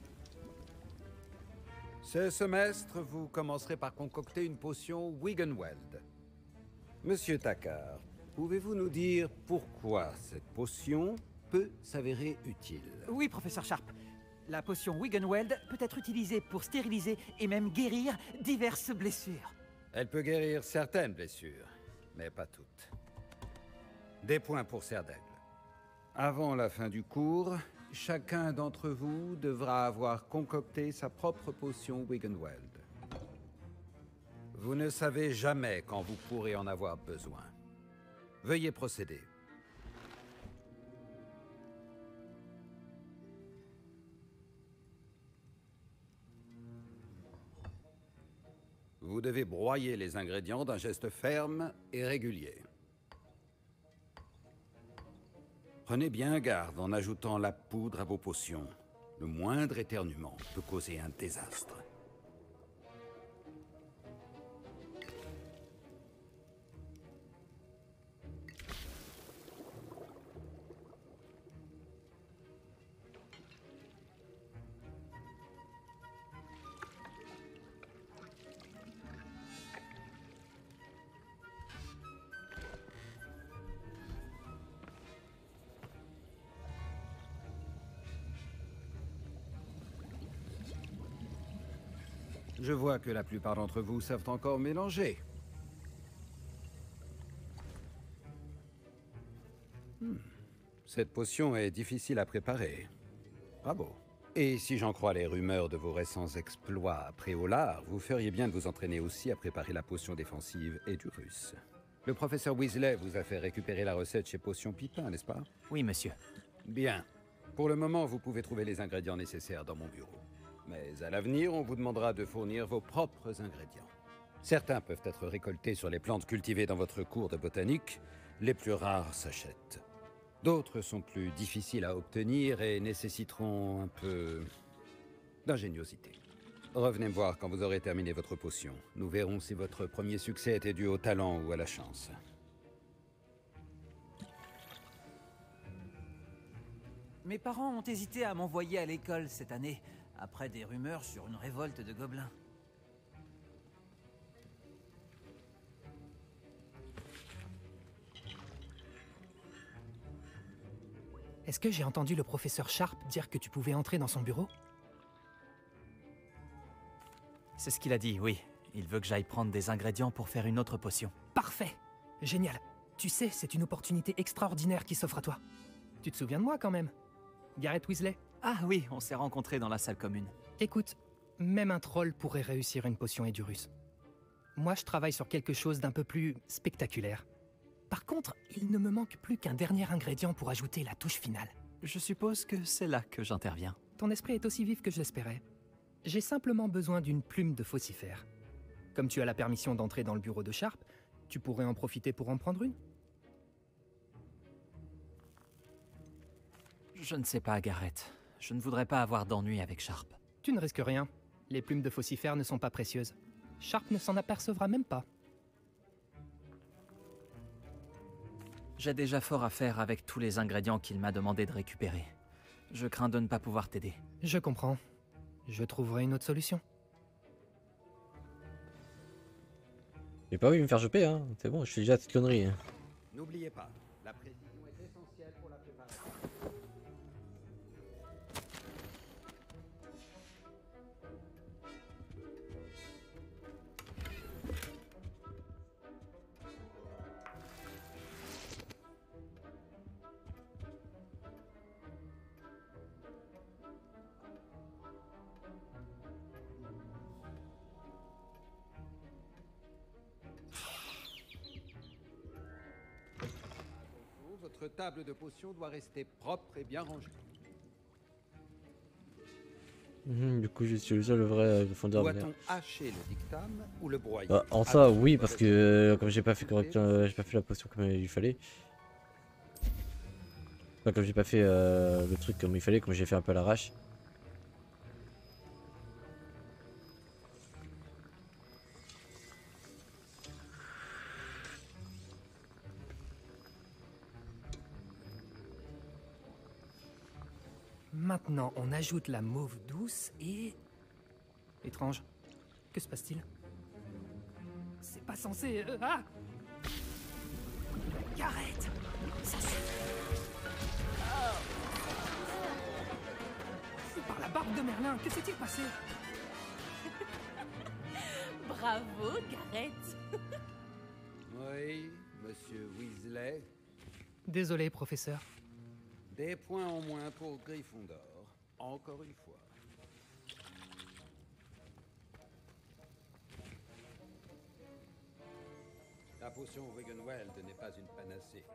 Ce semestre, vous commencerez par concocter une potion Wiggenweld. Monsieur Takar, pouvez-vous nous dire pourquoi cette potion peut s'avérer utile? Oui, professeur Sharp. La potion Wiggenweld peut être utilisée pour stériliser et même guérir diverses blessures. Elle peut guérir certaines blessures, mais pas toutes. Des points pour Serre d'Aigle. Avant la fin du cours, chacun d'entre vous devra avoir concocté sa propre potion Wiggenweld. Vous ne savez jamais quand vous pourrez en avoir besoin. Veuillez procéder. Vous devez broyer les ingrédients d'un geste ferme et régulier. Prenez bien garde en ajoutant la poudre à vos potions. Le moindre éternuement peut causer un désastre. Je vois que la plupart d'entre vous savent encore mélanger. Cette potion est difficile à préparer. Bravo. Et si j'en crois les rumeurs de vos récents exploits à Préolard, vous feriez bien de vous entraîner aussi à préparer la potion défensive Edurus. Le professeur Weasley vous a fait récupérer la recette chez Potion Pipin, n'est-ce pas? Oui, monsieur. Bien. Pour le moment, vous pouvez trouver les ingrédients nécessaires dans mon bureau. Mais à l'avenir, on vous demandera de fournir vos propres ingrédients. Certains peuvent être récoltés sur les plantes cultivées dans votre cours de botanique. Les plus rares s'achètent. D'autres sont plus difficiles à obtenir et nécessiteront un peu d'ingéniosité. Revenez me voir quand vous aurez terminé votre potion. Nous verrons si votre premier succès était dû au talent ou à la chance. Mes parents ont hésité à m'envoyer à l'école cette année, après des rumeurs sur une révolte de gobelins. Est-ce que j'ai entendu le professeur Sharp dire que tu pouvais entrer dans son bureau? C'est ce qu'il a dit, oui. Il veut que j'aille prendre des ingrédients pour faire une autre potion. Parfait! Génial! Tu sais, c'est une opportunité extraordinaire qui s'offre à toi. Tu te souviens de moi quand même? Garrett Weasley? Ah oui, on s'est rencontrés dans la salle commune. Écoute, même un troll pourrait réussir une potion Edurus. Moi, je travaille sur quelque chose d'un peu plus spectaculaire. Par contre, il ne me manque plus qu'un dernier ingrédient pour ajouter la touche finale. Je suppose que c'est là que j'interviens. Ton esprit est aussi vif que je l'espérais. J'ai simplement besoin d'une plume de faucifère. Comme tu as la permission d'entrer dans le bureau de Sharp, tu pourrais en profiter pour en prendre une? Je ne sais pas, Garrett. Je ne voudrais pas avoir d'ennui avec Sharp. Tu ne risques rien. Les plumes de faucifère ne sont pas précieuses. Sharp ne s'en apercevra même pas. J'ai déjà fort à faire avec tous les ingrédients qu'il m'a demandé de récupérer. Je crains de ne pas pouvoir t'aider. Je comprends. Je trouverai une autre solution. J'ai pas envie de me faire choper, hein. C'est bon, je fais déjà cette connerie. Hein. N'oubliez pas, la précision est essentielle pour la préparation. Votre table de potions doit rester propre et bien rangée. Du coup, je suis le seul vrai fondeur de Doit-on hacher le dictame ou le broyer? en ça, oui, parce que comme j'ai pas fait correctement, j'ai pas fait la potion comme il fallait. Enfin, comme j'ai pas fait le truc comme il fallait, comme j'ai fait un peu à l'arrache. Maintenant, on ajoute la mauve douce et... Étrange. Que se passe-t-il? C'est pas censé... Ah! Garrett! Ça C'est par la barbe de Merlin, que s'est-il passé? Bravo, Garrett. Oui, monsieur Weasley. Désolé, professeur. Des points en moins pour Gryffondor. Encore une fois. La potion Wiggenweld n'est pas une panacée.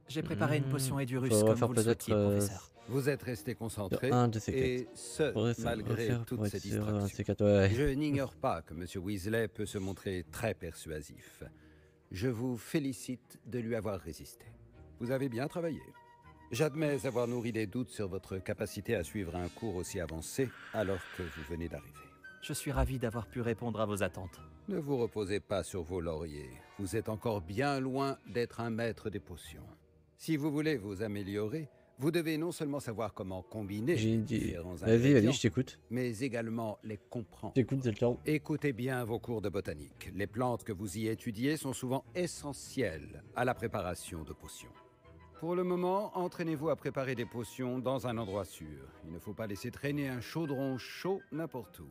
J'ai préparé une potion Edurus Faudrait comme faire vous le peut-être, souhaitiez, professeur. Vous êtes resté concentré, un de ces et quatre. ce, malgré Refaire toutes pour ces être sûr, un de ces distractions. quatre, ouais. Je n'ignore pas que M. Weasley peut se montrer très persuasif. Je vous félicite de lui avoir résisté. Vous avez bien travaillé. J'admets avoir nourri des doutes sur votre capacité à suivre un cours aussi avancé alors que vous venez d'arriver. Je suis ravi d'avoir pu répondre à vos attentes. Ne vous reposez pas sur vos lauriers. Vous êtes encore bien loin d'être un maître des potions. Si vous voulez vous améliorer, vous devez non seulement savoir comment combiner les différents Vas-y, ingrédients, je t'écoute. mais également les comprendre. T'écoutes, c'est le temps. Écoutez bien vos cours de botanique. Les plantes que vous y étudiez sont souvent essentielles à la préparation de potions. Pour le moment, entraînez-vous à préparer des potions dans un endroit sûr. Il ne faut pas laisser traîner un chaudron chaud n'importe où.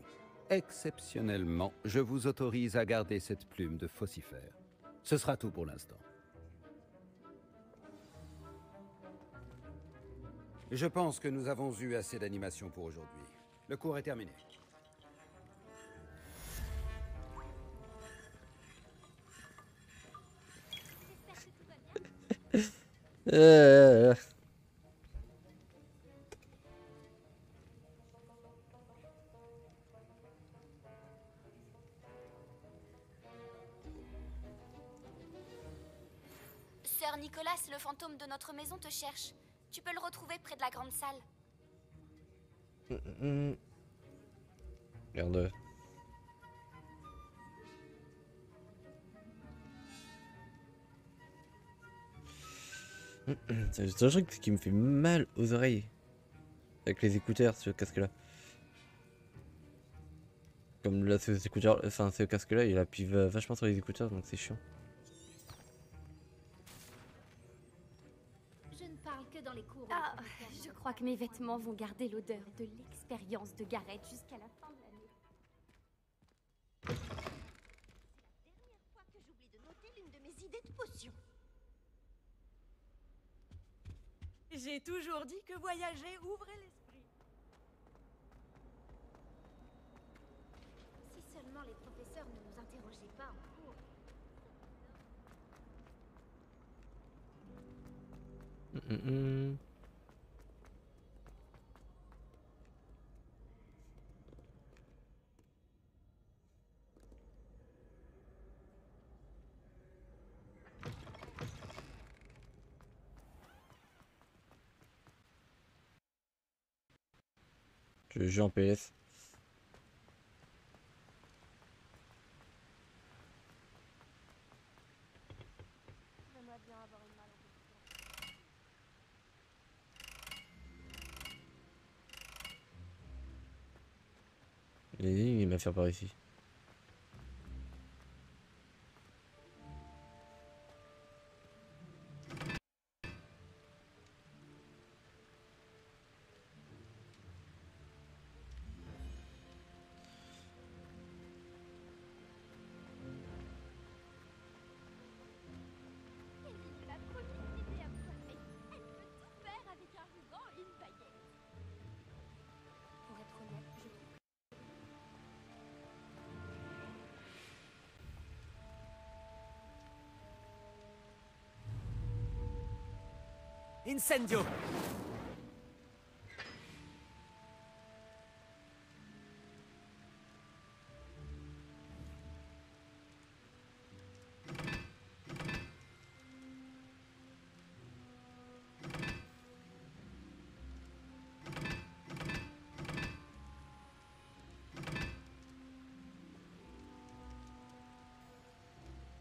Exceptionnellement, je vous autorise à garder cette plume de faucifère. Ce sera tout pour l'instant. Je pense que nous avons eu assez d'animation pour aujourd'hui. Le cours est terminé. Sœur Nicolas, le fantôme de notre maison te cherche. Tu peux le retrouver près de la grande salle. Merde. C'est un truc qui me fait mal aux oreilles. Avec les écouteurs, ce casque-là. Comme là, ce écouteurs, enfin, ce casque-là, il appuie vachement sur les écouteurs, donc c'est chiant. Je ne parle que dans les cours. Ah, je crois que mes vêtements vont garder l'odeur de l'expérience de Garrett jusqu'à la fin de l'année. C'est la dernière fois que j'oublie de noter l'une de mes idées de potion. J'ai toujours dit que voyager ouvrait l'esprit. Si seulement les professeurs ne nous interrogeaient pas en cours. Je joue en PS. J'aimerais bien avoir une malle en position. Il m'a fait par ici. La productivité à poitrine. Elle peut tout faire avec un ruban et une baguette. Pour être honnête, je trouve Incendio!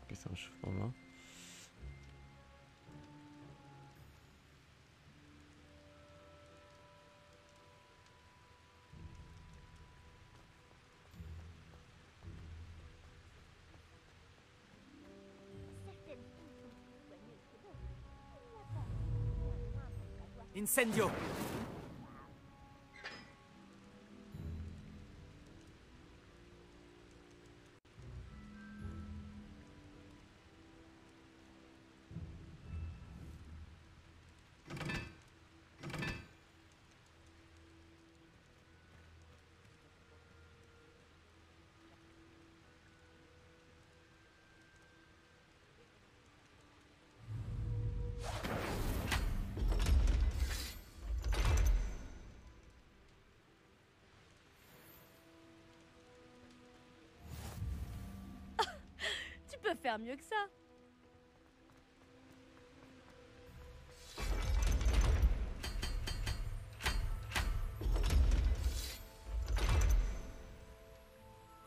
Ok, c'est un cheveu pour moi. certaines filles sont plus soigneuses que d'autres. Il n'y a pas besoin de moi pour savoir. Incendio! faire mieux que ça.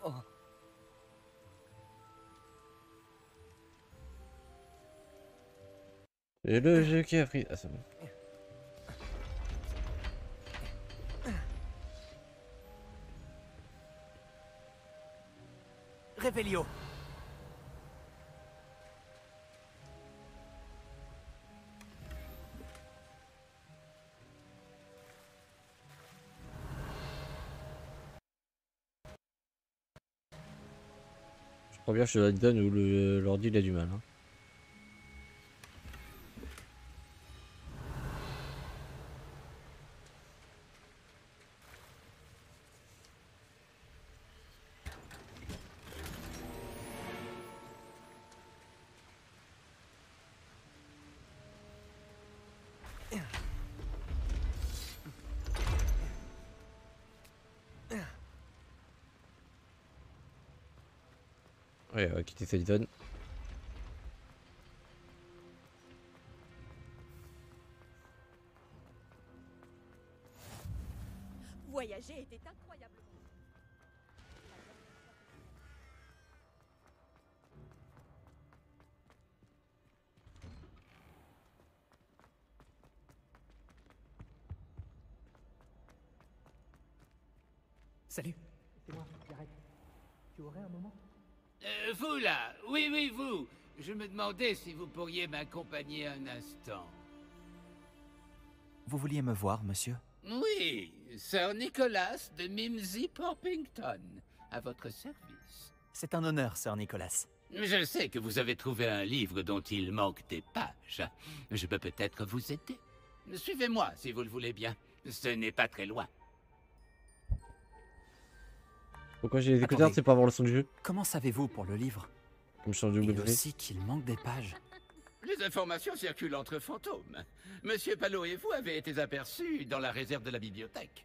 Oh. Et le jeu qui a pris. Ah, c'est bon. Révélio. Je crois bien que je la donne où l'ordi il a du mal. Hein. Ouais, on va quitter cette zone. Voyager était incroyablement... Salut. C'est moi, Gareth. Tu aurais un moment? Vous là, oui, vous. Je me demandais si vous pourriez m'accompagner un instant. Vous vouliez me voir, monsieur? Oui, Sir Nicholas de Mimsy Porpington, à votre service. C'est un honneur, Sir Nicholas. Je sais que vous avez trouvé un livre dont il manque des pages. Je peux peut-être vous aider. Suivez-moi, si vous le voulez bien. Ce n'est pas très loin. Pourquoi j'ai les écouteurs? C'est pour avoir le son du jeu. Comment savez-vous pour le livre? Comme je suis en Et double aussi qu'il manque des pages. Les informations circulent entre fantômes. Monsieur Palot et vous avez été aperçus dans la réserve de la bibliothèque.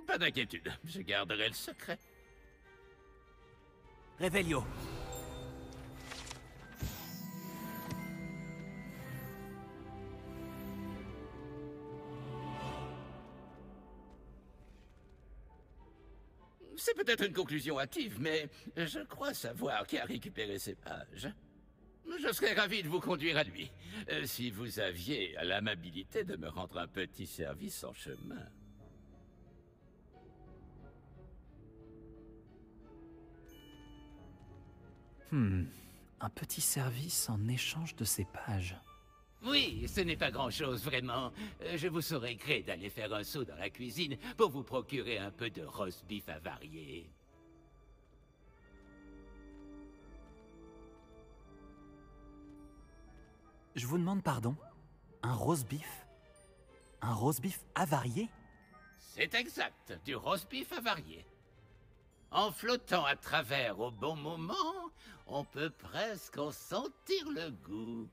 Pas d'inquiétude, je garderai le secret. Révélio. C'est peut-être une conclusion hâtive, mais je crois savoir qui a récupéré ces pages. Je serais ravi de vous conduire à lui, si vous aviez l'amabilité de me rendre un petit service en chemin. Un petit service en échange de ces pages. Oui, ce n'est pas grand-chose, vraiment. Je vous saurais gré d'aller faire un saut dans la cuisine pour vous procurer un peu de roast beef avarié. Je vous demande pardon. Un roast beef? Un roast beef avarié? C'est exact, du roast beef avarié. En flottant à travers au bon moment, on peut presque en sentir le goût.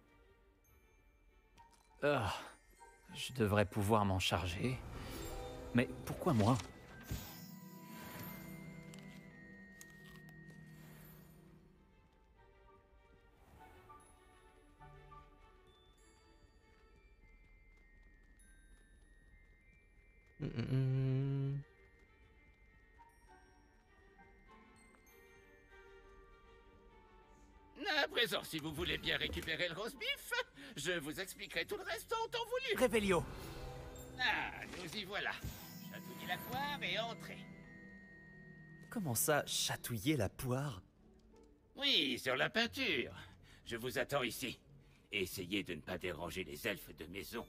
Je devrais pouvoir m'en charger. Mais pourquoi moi? À présent, si vous voulez bien récupérer le roast beef, je vous expliquerai tout le reste en temps voulu. Révélio. Ah, nous y voilà. Chatouillez la poire et entrez. Comment ça, chatouiller la poire? Oui, sur la peinture. Je vous attends ici. Essayez de ne pas déranger les elfes de maison.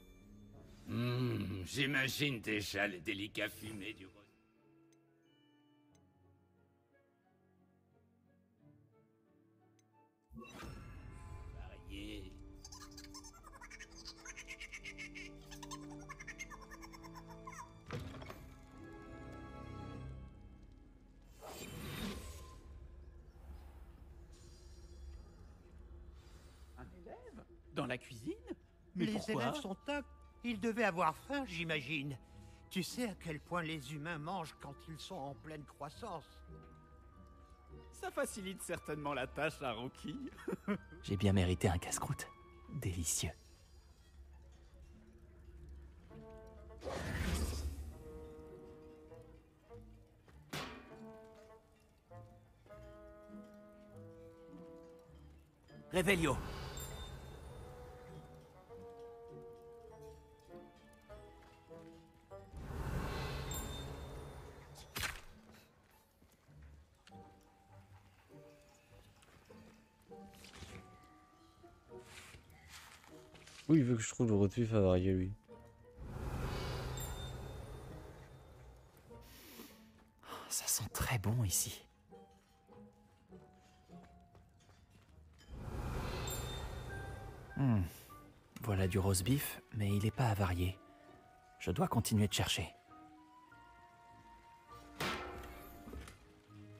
J'imagine déjà le délicat fumé du roast. Varié. Un élève? Dans la cuisine? Mais Les pourquoi? élèves sont tocs. Ils devaient avoir faim, j'imagine. Tu sais à quel point les humains mangent quand ils sont en pleine croissance. Ça facilite certainement la tâche à Rocky. J'ai bien mérité un casse-croûte. Délicieux. Revelio. Où il veut que je trouve le roast beef avarié, lui? Ça sent très bon ici. Voilà du roast beef, mais il n'est pas avarié. Je dois continuer de chercher.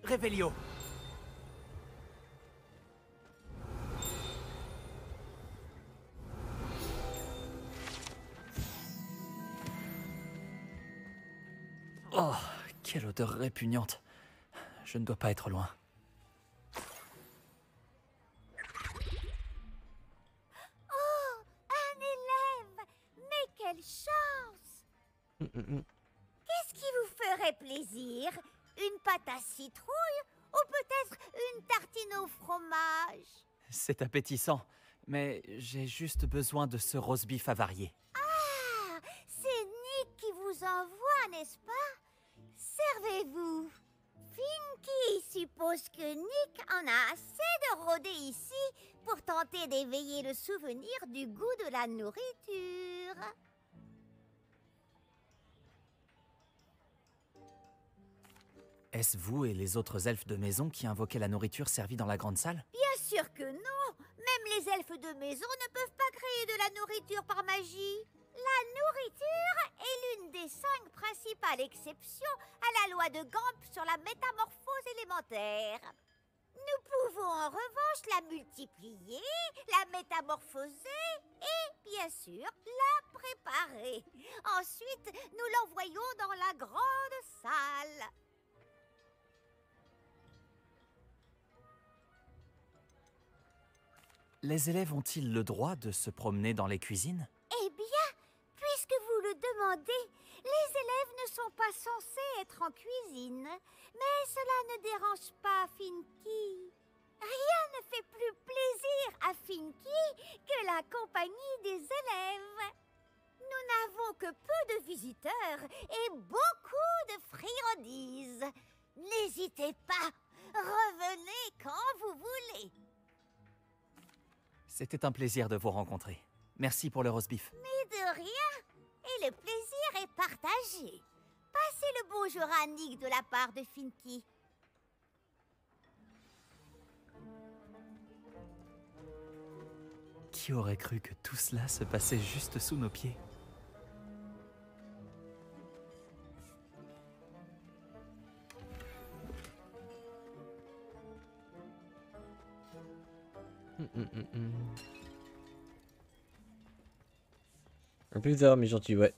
Revelio. Oh, quelle odeur répugnante. Je ne dois pas être loin. Oh, un élève! Mais quelle chance! Qu'est-ce qui vous ferait plaisir? Une pâte à citrouille ou peut-être une tartine au fromage? C'est appétissant, mais j'ai juste besoin de ce roast beef avarié. Ah, c'est Nick qui vous envoie, n'est-ce pas? Servez-vous. Finky suppose que Nick en a assez de rôder ici pour tenter d'éveiller le souvenir du goût de la nourriture. Est-ce vous et les autres elfes de maison qui invoquaient la nourriture servie dans la grande salle? Bien sûr que non. Même les elfes de maison ne peuvent pas créer de la nourriture par magie. La nourriture est l'une des 5 principales exceptions à la loi de Gamp sur la métamorphose élémentaire. Nous pouvons en revanche la multiplier, la métamorphoser et, bien sûr, la préparer. Ensuite, nous l'envoyons dans la grande salle. Les élèves ont-ils le droit de se promener dans les cuisines? Eh bien, puisque vous le demandez, les élèves ne sont pas censés être en cuisine. Mais cela ne dérange pas Finky. Rien ne fait plus plaisir à Finky que la compagnie des élèves. Nous n'avons que peu de visiteurs et beaucoup de friandises. N'hésitez pas, revenez quand vous voulez. C'était un plaisir de vous rencontrer. Merci pour le roast beef. Mais de rien. Et le plaisir est partagé. Passez le bonjour à Nick de la part de Finky. Qui aurait cru que tout cela se passait juste sous nos pieds? Un peu bizarre, mais gentil, ouais.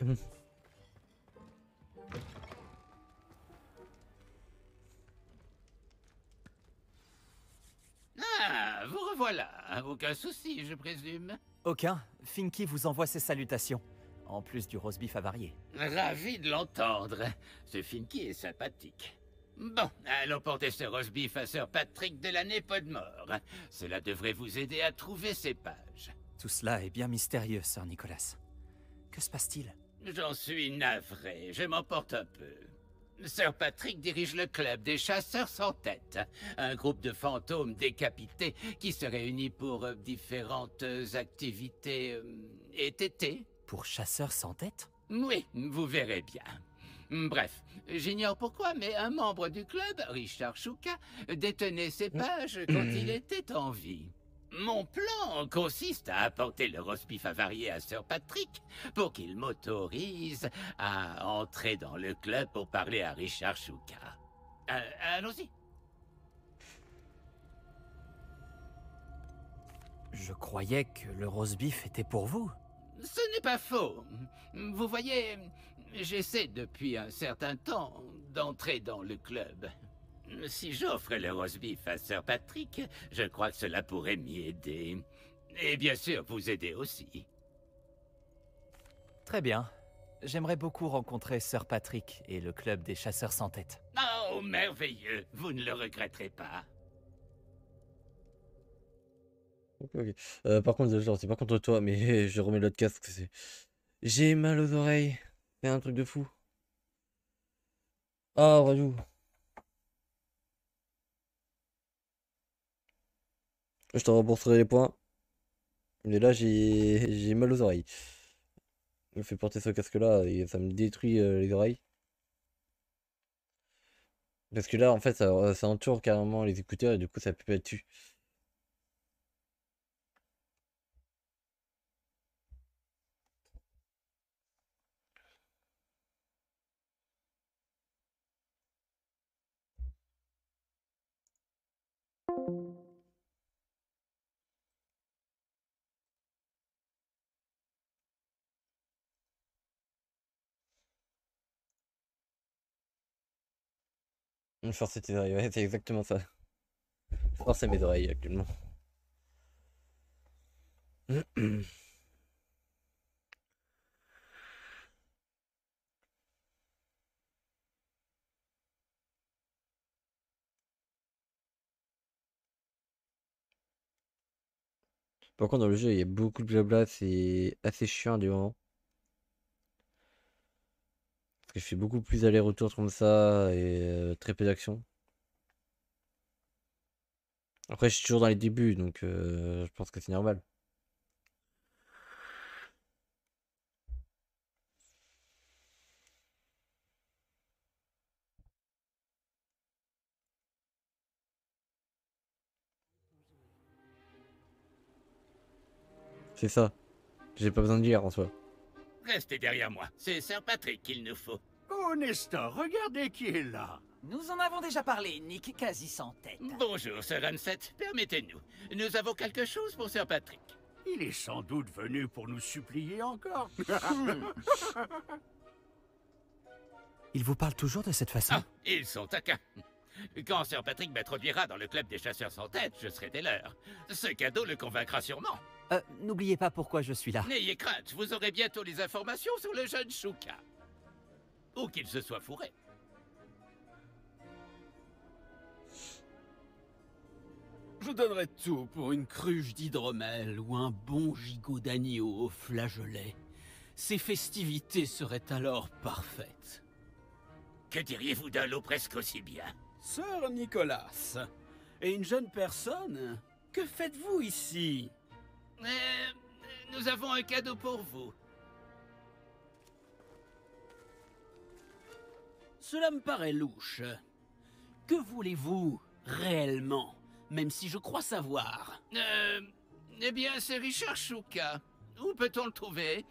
Ah, vous revoilà. Aucun souci, je présume. Aucun. Finky vous envoie ses salutations. En plus du roast beef avarié. Ravi de l'entendre. Ce Finky est sympathique. Bon, allons porter ce roast beef à Sir Patrick Delaney Podmore. Cela devrait vous aider à trouver ces pages. Tout cela est bien mystérieux, Sir Nicholas. Que se passe-t-il? J'en suis navré, je m'emporte un peu. Sir Patrick dirige le club des chasseurs sans tête, un groupe de fantômes décapités qui se réunit pour différentes activités été. Pour chasseurs sans tête? Oui, vous verrez bien. Bref, j'ignore pourquoi, mais un membre du club, Richard Shuka, détenait ces pages quand il était en vie. Mon plan consiste à apporter le roast beef avarié à Sir Patrick pour qu'il m'autorise à entrer dans le club pour parler à Richard Shuka. Allons-y. Je croyais que le roast beef était pour vous. Ce n'est pas faux. Vous voyez, j'essaie depuis un certain temps d'entrer dans le club. Si j'offre le roast beef à Sir Patrick, je crois que cela pourrait m'y aider. Et bien sûr, vous aider aussi. Très bien. J'aimerais beaucoup rencontrer Sir Patrick et le club des chasseurs sans tête. Oh, merveilleux. Vous ne le regretterez pas. Ok, ok. Par contre, genre, c'est pas contre toi, mais je remets l'autre casque. J'ai mal aux oreilles. C'est un truc de fou. Ah, Rajou. Je te rembourserai les points. Mais là, j'ai mal aux oreilles. Je me fais porter ce casque-là et ça me détruit les oreilles. Parce que là, en fait, ça entoure carrément les écouteurs et du coup, ça peut être dessus. Forcer tes oreilles, ouais, c'est exactement ça. Forcer mes oreilles actuellement. Par contre, dans le jeu, il y a beaucoup de blabla, c'est assez chiant du moment. Parce que je fais beaucoup plus aller-retour comme ça et très peu d'action. Après, je suis toujours dans les débuts, donc je pense que c'est normal. C'est ça. J'ai pas besoin de lire en soi. Restez derrière moi. C'est Sir Patrick qu'il nous faut. Oh, Nestor, regardez qui est là. Nous en avons déjà parlé, Nick, quasi sans tête. Bonjour, Sir Ansett. Permettez-nous. Nous avons quelque chose pour Sir Patrick. Il est sans doute venu pour nous supplier encore. Il vous parle toujours de cette façon? Ah, ils sont taquins. Quand Sir Patrick m'introduira dans le club des chasseurs sans tête, je serai des leurs. Ce cadeau le convaincra sûrement. N'oubliez pas pourquoi je suis là. N'ayez crainte, vous aurez bientôt les informations sur le jeune Shuka. Ou qu'il se soit fourré. Je donnerais tout pour une cruche d'hydromel ou un bon gigot d'agneau au flageolet. Ces festivités seraient alors parfaites. Que diriez-vous d'un lot presque aussi bien? Sir Nicolas, et une jeune personne? Que faites-vous ici? Nous avons un cadeau pour vous. Cela me paraît louche. Que voulez-vous réellement? Même si je crois savoir. Eh bien, c'est Richard Shuka. Où peut-on le trouver?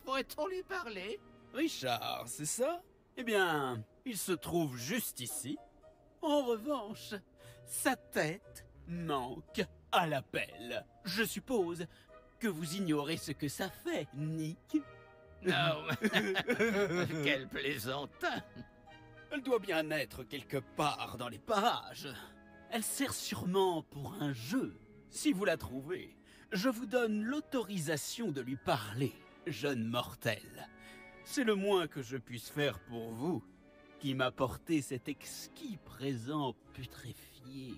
Pourrait-on lui parler? Richard, c'est ça? Eh bien, il se trouve juste ici. En revanche, sa tête manque à l'appel. Je suppose que vous ignorez ce que ça fait, Nick. Non. Quel plaisantin. Elle doit bien être quelque part dans les parages. Elle sert sûrement pour un jeu. Si vous la trouvez, je vous donne l'autorisation de lui parler, jeune mortel. C'est le moins que je puisse faire pour vous, qui m'apportez cet exquis présent putréfié.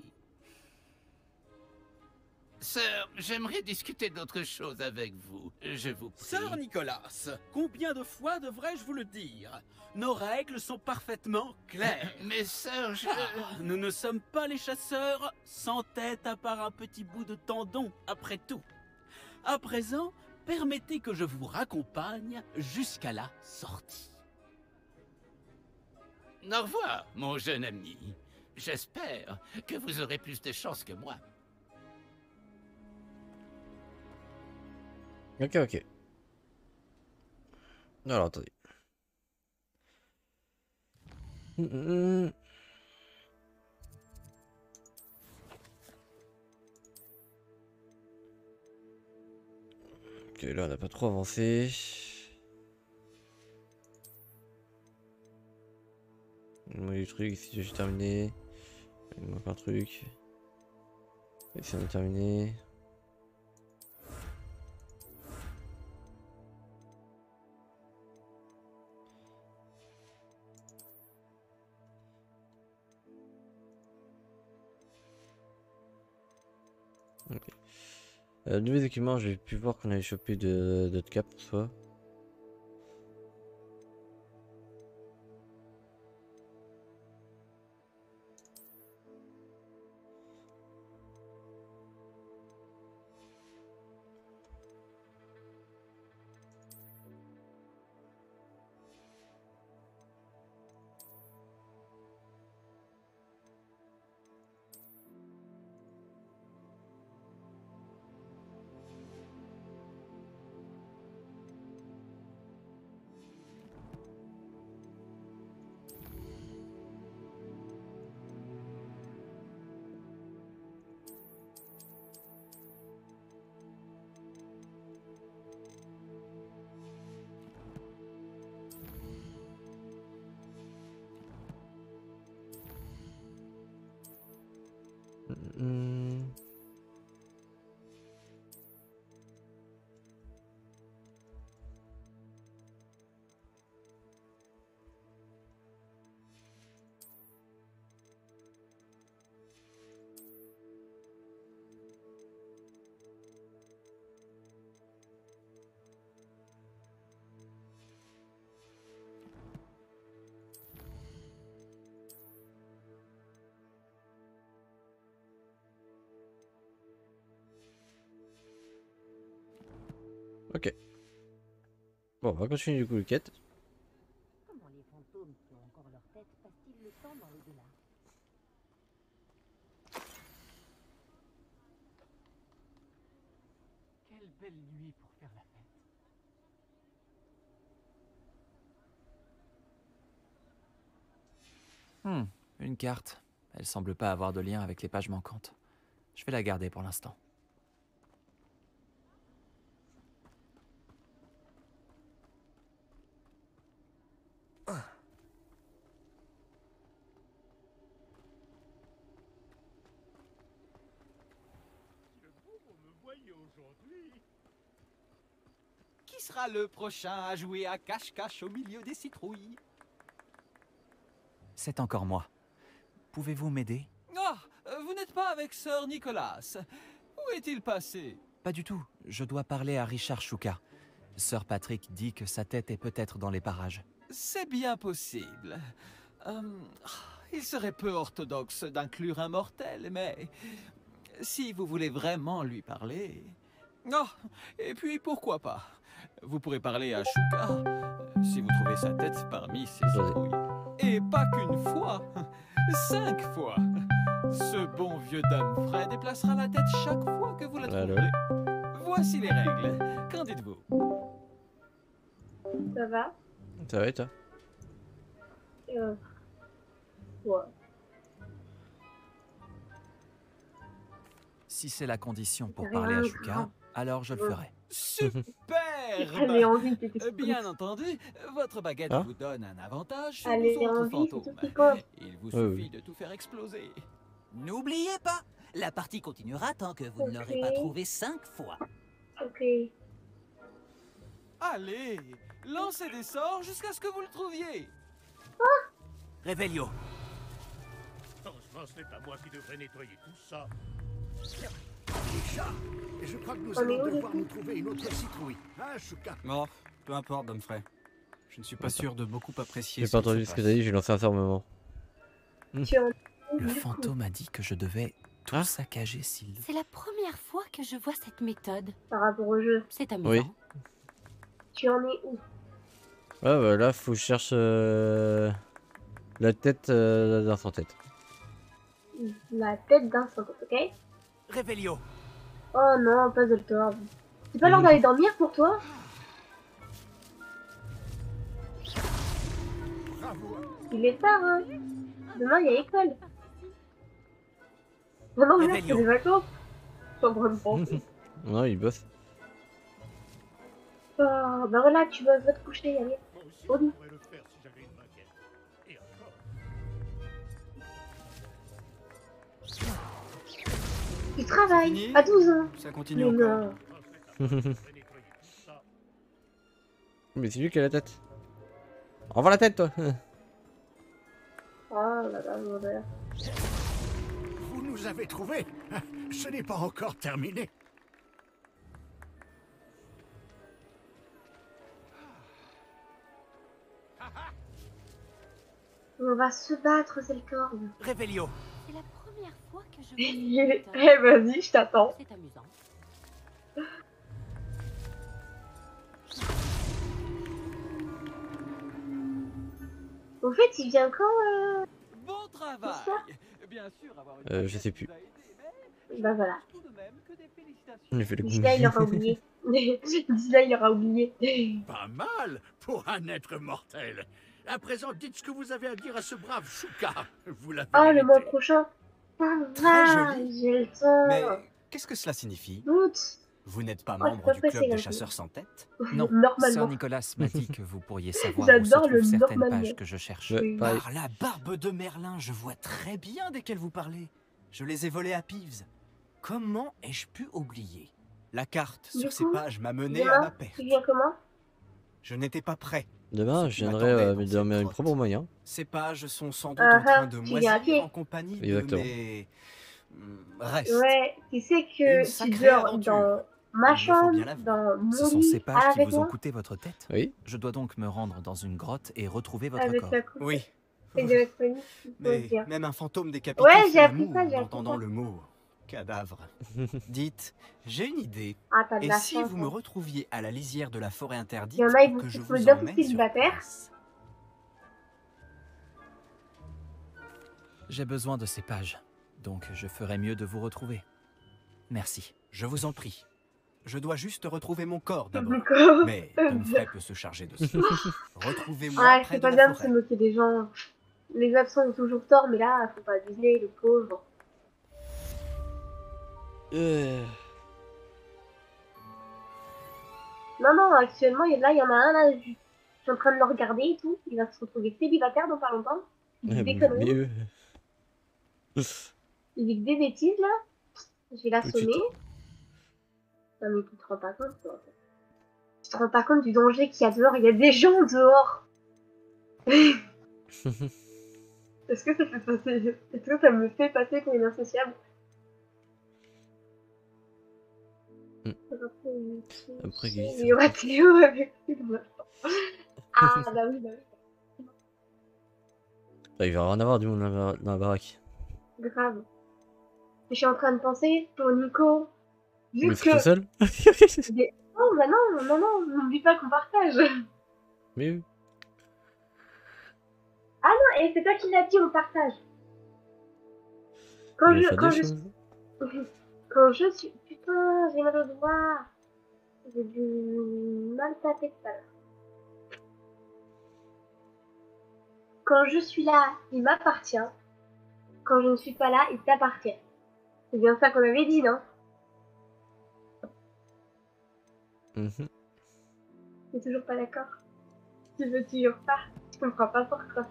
Sir, j'aimerais discuter d'autre chose avec vous. Je vous prie. Sir Nicolas, combien de fois devrais-je vous le dire? Nos règles sont parfaitement claires. Mais Sir, nous ne sommes pas les chasseurs sans tête à part un petit bout de tendon, après tout. À présent, permettez que je vous raccompagne jusqu'à la sortie. Au revoir, mon jeune ami. J'espère que vous aurez plus de chance que moi. Ok, ok. Alors, attendez. Ok, là, on n'a pas trop avancé. Moi, les trucs, ici, j'ai terminé. Il me manque un truc. Et c'est terminé. Ok. Nouveaux équipements, j'ai pu voir qu'on avait chopé d'autres caps pour soi. Ok. Bon, on va continuer du coup le quête. Comment les fantômes qui ont encore leur tête passent-ils le temps dans l'au-delà? Quelle belle nuit pour faire la fête. Une carte. Elle semble pas avoir de lien avec les pages manquantes. Je vais la garder pour l'instant. Qui sera le prochain à jouer à cache-cache au milieu des citrouilles? C'est encore moi. Pouvez-vous m'aider? Ah, vous n'êtes pas avec Sir Nicolas. Où est-il passé? Pas du tout. Je dois parler à Richard Shuka. Sir Patrick dit que sa tête est peut-être dans les parages. C'est bien possible. Il serait peu orthodoxe d'inclure un mortel, mais si vous voulez vraiment lui parler... Oh, et puis pourquoi pas? Vous pourrez parler à Shuka si vous trouvez sa tête parmi ces citrouilles. Et pas qu'une fois, 5 fois. Ce bon vieux Dame Fred déplacera la tête chaque fois que vous la trouverez. Voici les règles. Qu'en dites-vous? Ça va? Ça va et toi? Ouais. Si c'est la condition pour parler à Shuka, alors je le ferai. Superbe! Bien entendu, votre baguette vous donne un avantage sur les autres fantômes. Il vous suffit de tout faire exploser. N'oubliez pas, la partie continuera tant que vous ne l'aurez pas trouvé 5 fois. Ok. Allez, lancez des sorts jusqu'à ce que vous le trouviez. Réveillon. Franchement, ce n'est pas moi qui devrais nettoyer tout ça. Les chats, je crois que nous allons devoir nous trouver une autre citrouille. Hein, Shuka? Oh, peu importe, Domfrey. Je ne suis pas sûr de beaucoup apprécier. J'ai pas entendu ce que t'as dit, j'ai lancé un sort. Le fantôme a dit que je devais tout saccager s'il... C'est la première fois que je vois cette méthode. Par rapport au jeu. C'est amusant. Oui. Tu en es où? Ouais, bah là, faut que je cherche la tête d'un sans-tête. La tête d'un sans-tête, ok? Réveillon. Oh non, pas Zeltor. C'est pas l'heure d'aller dormir pour toi? Il est tard, hein. Demain, il y a école. Oh non, mais c'est des vacances. Je suis en train de penser. Non, il bosse. Oh, bah voilà, tu vas te coucher, allez. Au lit. travail fini à 12 ans. Ça continue Mais encore. non. Mais c'est lui qui a la tête. Envoie la tête, toi. Oh là là, l'odeur. Vous nous avez trouvés. Ce n'est pas encore terminé. On va se battre, Zelcorn. Révélio. C'est la première fois que je Eh, vas-y, je t'attends. C'est amusant. Au fait, il vient quand Bon travail. ça Bien sûr, avoir une Je sais plus. Bah voilà. J'ai fait le D'ici là, il aura oublié. D'ici là, il aura oublié. Pas mal pour un être mortel. À présent, dites ce que vous avez à dire à ce brave Chouka. Vous l'avez Oh, le mérité. mois prochain. Ça va, joli. j'ai le temps. Mais qu'est-ce que cela signifie? Doute. Vous n'êtes pas Oh, membre c'est du pas club pressé, des là, chasseurs sans tête? Non, Normalement. Sir Nicolas m'a dit que vous pourriez savoir où se J'adore trouvent le certaines normalement. pages que je cherche. Ouais, pareil. Par la barbe de Merlin, je vois très bien desquelles vous parlez. Je les ai volées à Peeves. Comment ai-je pu oublier? La carte Du sur ces coup, pages m'a mené à ma Demain, perte. tu viens comment? Je n'étais pas prêt. Demain, Ce je qui viendrai m'attendait dans de cette mes grotte. propres moyens. Ces pages sont sans doute en train de Tu viens à moisir pied. en compagnie Exactement. de mes restes. Ouais, tu sais Une que tu sacrée dors aventure. dans ma Il me faut chambre, bien l'avouer. dans mon Ce sont ces lit, pages qui avec vous ont moi. coûté votre tête. Oui. Je dois donc me rendre dans une grotte et retrouver votre Avec corps. la coupe Oui. électronique, il faut Mais dire. même un fantôme décapité Ouais, fait j'ai appris l'amour ça, j'ai en appris entendant ça. le mot cadavre. Dites, j'ai une idée. Ah, t'as de Et la si chance. vous me hein. retrouviez à la lisière de la forêt interdite Il y en a, ils pour vont que je se vous trouver bientôt emmène sur célibataires. place? J'ai besoin de ces pages, donc je ferai mieux de vous retrouver. Merci. Je vous en prie. Je dois juste retrouver mon corps d'abord. D'accord. Mais Humphrey peut se charger de ça. Retrouvez-moi Ouais, près c'est de pas la bien de se forêt. moquer des gens. Les absents ont toujours tort, mais là, faut pas abuser, le pauvre. Non, non, actuellement, il y en a un là, je suis en train de le regarder et tout. Il va se retrouver célibataire dans pas longtemps. Il dit des conneries. Mieux. Il dit que des bêtises là. Je vais Tout de suite. l'assommer. Non, mais tu te rends pas compte, toi. Tu te rends pas compte du danger qu'il y a dehors. Il y a des gens dehors. Est-ce que ça fait passer... Est-ce que ça me fait passer pour une insociable? Après, Il y aura Théo avec lui dans l'instant. Ah bah oui, bah oui. Il va rien avoir du monde dans la baraque. Grave. Je suis en train de penser pour Nico. Vu Mais que... c'est tout seul. Non, bah non, non, non, n'oublie pas qu'on partage. Mais oui. Ah non, et c'est toi qui l'as dit, on partage. Quand Il je, a fait quand, des je, choses. quand je suis... Putain, j'ai mal au doigt. J'ai du mal taper tout à l'heure. Quand je suis là, il m'appartient. Quand je ne suis pas là, il t'appartient. C'est bien ça qu'on avait dit, non? T'es toujours pas d'accord? Tu veux toujours pas? Je comprends pas pourquoi.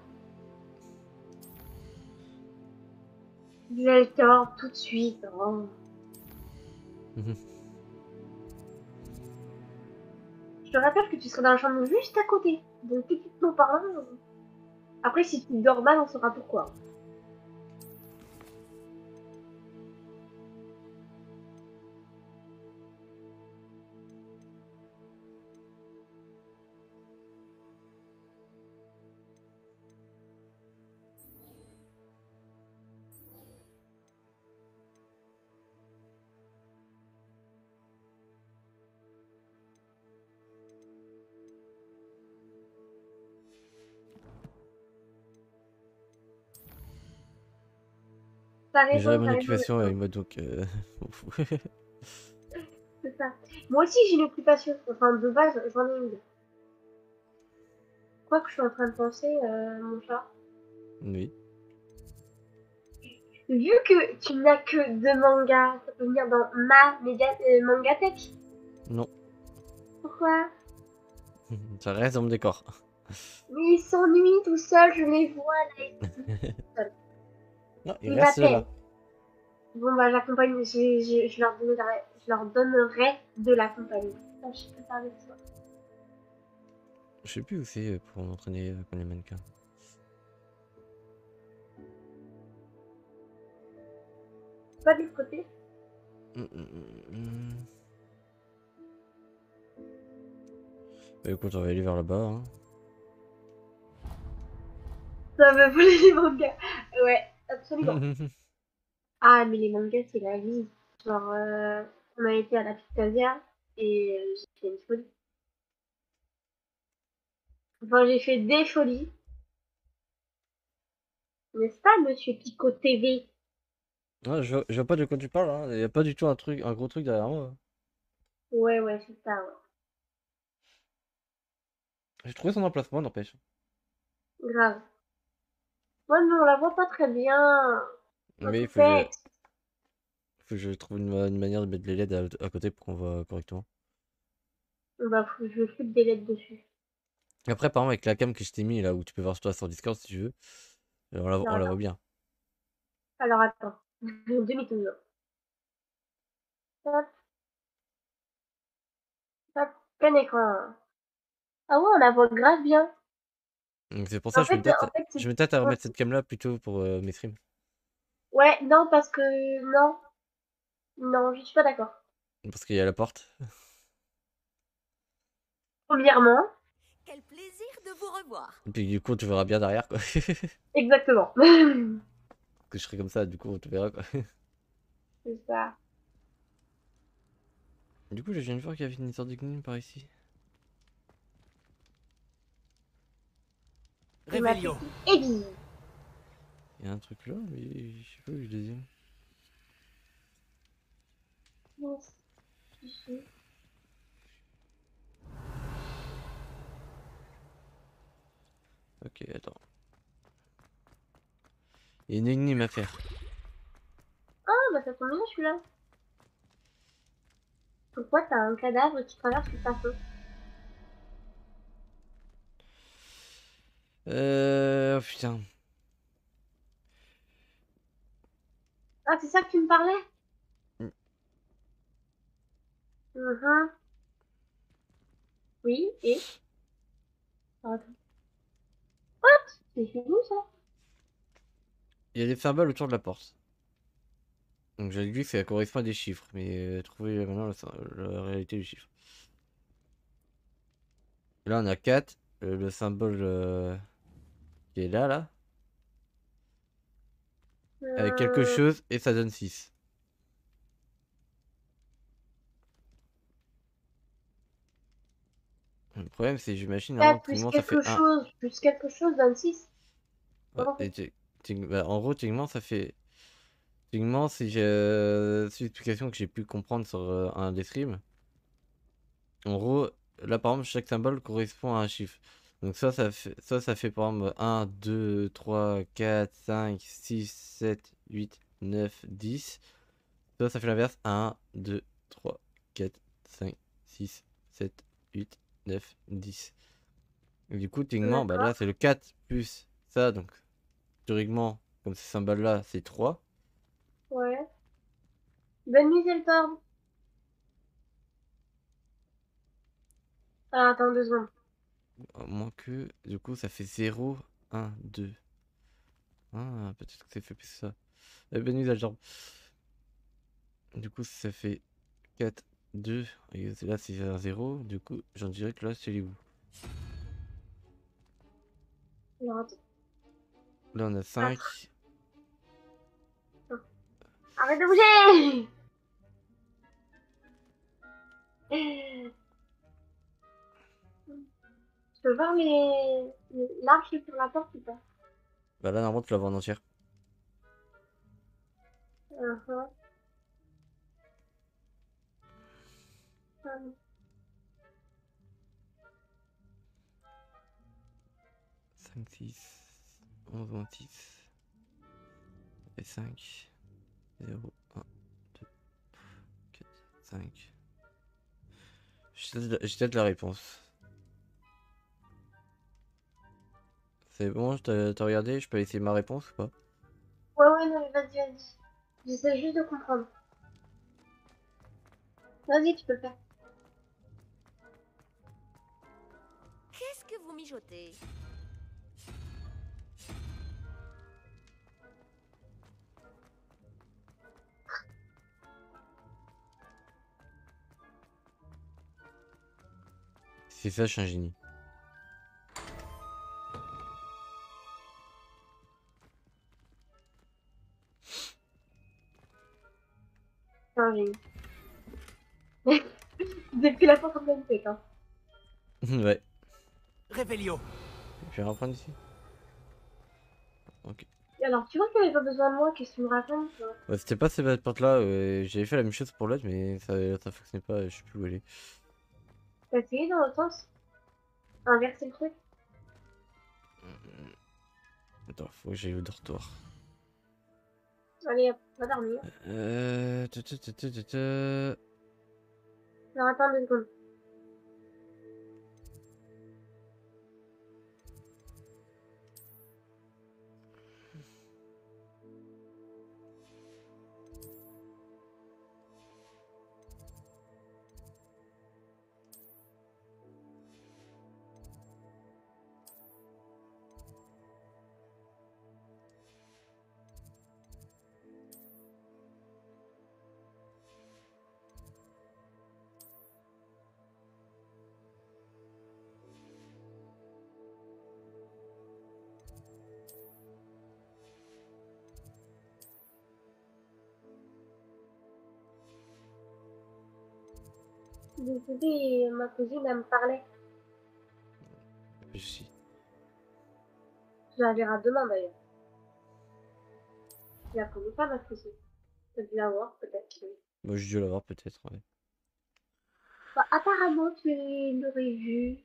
J'ai le tort tout de suite. Oh. Je te rappelle que tu seras dans la chambre juste à côté. Donc techniquement parlant. Après, si tu dors mal, on saura pourquoi. J'aurai mon occupation avec moi, donc m'en fous. C'est ça. Moi aussi j'ai une occupation. Enfin de base j'en ai une. Quoi que je suis en train de penser, mon chat. Oui. Vu que tu n'as que 2 mangas, ça peut venir dans ma mangatech. Non. Pourquoi? Ça reste dans mon décor. Mais il s'ennuie tout seul, je les vois là. Non, il reste là. Bon, bah, j'accompagne, je leur donnerai de la compagnie. Ça, je peux pas avec toi. Je sais plus où c'est pour m'entraîner contre les mannequins. Pas de l'autre côté. Bah, écoute, on va aller vers là-bas. Hein. Ça me voler les mangas. Ouais, absolument. Ah, mais les mangas, c'est la vie. Genre, on a été à la Pictasia et j'ai fait une folie. Enfin, j'ai fait des folies. N'est-ce pas, monsieur Pico TV? Ouais, je vois pas de quoi tu parles, hein. Y a pas du tout un gros truc derrière moi. Ouais, ouais, c'est ça, ouais. J'ai trouvé son emplacement, n'empêche. Grave. Ouais, mais on la voit pas très bien. Mais il Peut-être. faut que je trouve une manière de mettre les LED à côté pour qu'on voit correctement. Bah, je vais foutre des lettres dessus. Après, par exemple, avec la cam que je t'ai mis là où tu peux voir toi sur Discord si tu veux, on la voit bien. Alors, attends. Demi-tour. Hop. Hop. Plein écran. Ah ouais, on la voit grave bien. Donc c'est pour ça que je me tâte à remettre cette cam là plutôt pour mes streams. Ouais, non, parce que... Non. Non, je suis pas d'accord. Parce qu'il y a la porte. Premièrement. Quel plaisir de vous revoir. Et puis du coup, tu verras bien derrière quoi. Exactement. Que je serai comme ça, du coup, tu verras quoi. C'est ça. Du coup, je viens de voir qu'il y avait une sorte de gnome par ici. Réveillon. Eddie. Il y a un truc là, mais je sais pas où est le deuxième. Ici. Ok, attends. Il y a une énigme à faire. Ah, bah ça tombe bien celui-là. Pourquoi t'as un cadavre qui traverse le plafond? Oh putain. Ah, c'est ça que tu me parlais? Oui, et? Attends. What? C'est fini ça? Il y a des symboles autour de la porte. Donc j'ai dit que ça correspond à des chiffres, mais trouver maintenant la réalité du chiffre. Et là on a 4, le symbole qui est là. Avec quelque chose et ça donne 6. Le problème c'est j'imagine 4 plus techniquement ça fait quelque 1. chose, plus quelque chose donne 6. Ouais, en gros techniquement ça fait... Techniquement c'est une explication que j'ai pu comprendre sur un des streams. En gros, là par exemple chaque symbole correspond à un chiffre. Donc ça fait par exemple 1, 2, 3, 4, 5, 6, 7, 8, 9, 10. Ça fait l'inverse. 1, 2, 3, 4, 5, 6, 7, 8, 9, 10. Et du coup, techniquement, bah là c'est le 4 plus ça. Donc théoriquement, comme ces symboles là, c'est 3. Ouais. Bonne nuit, Zeltorm. Ah, attends 2 secondes. À moins que, du coup, ça fait 0, 1, 2. Ah, peut-être que c'est fait plus ça. Bonne nuit, la jambe. Du coup, ça fait 4, 2. Et là, c'est un 0. Du coup, j'en dirais que là, c'est les où. Là, on a 5. Arrête de bouger! Je peux voir l'arche sur la porte ou pas? Bah là, normalement, tu la vois en entière. 5, 6, 11, 26. Et 5, 0, 1, 2, 4, 5. J'ai peut-être la réponse. C'est bon, t'as regardé? Je peux essayer ma réponse ou pas? Ouais, non, mais vas-y. J'essaie juste de comprendre. Vas-y, tu peux le faire. Qu'est-ce que vous mijotez? C'est ça, je suis un génie. C'est un génie. Depuis la fin de tête, hein. Ouais. Révélio. Je vais reprendre ici. Ok. Et alors, tu vois qu'il avait pas besoin de moi, qu'est-ce que tu me racontes, toi? Ouais, c'était pas cette porte-là. J'avais fait la même chose pour l'autre, mais ça fonctionnait pas. Je sais plus où elle est. T'as essayé dans l'autre sens? Inverser le truc? Attends, faut que j'aille au dortoir. Allez, hop, va dormir. Alors, attends 2 secondes. Désolée, ma cousine, elle me parlait. Je suis. Je la verrai demain, d'ailleurs. Je la connais pas, ma cousine. T'as dû la voir, peut-être. Moi, j'ai dû l'avoir peut-être. Ouais. Bah, apparemment, tu l'aurais vue.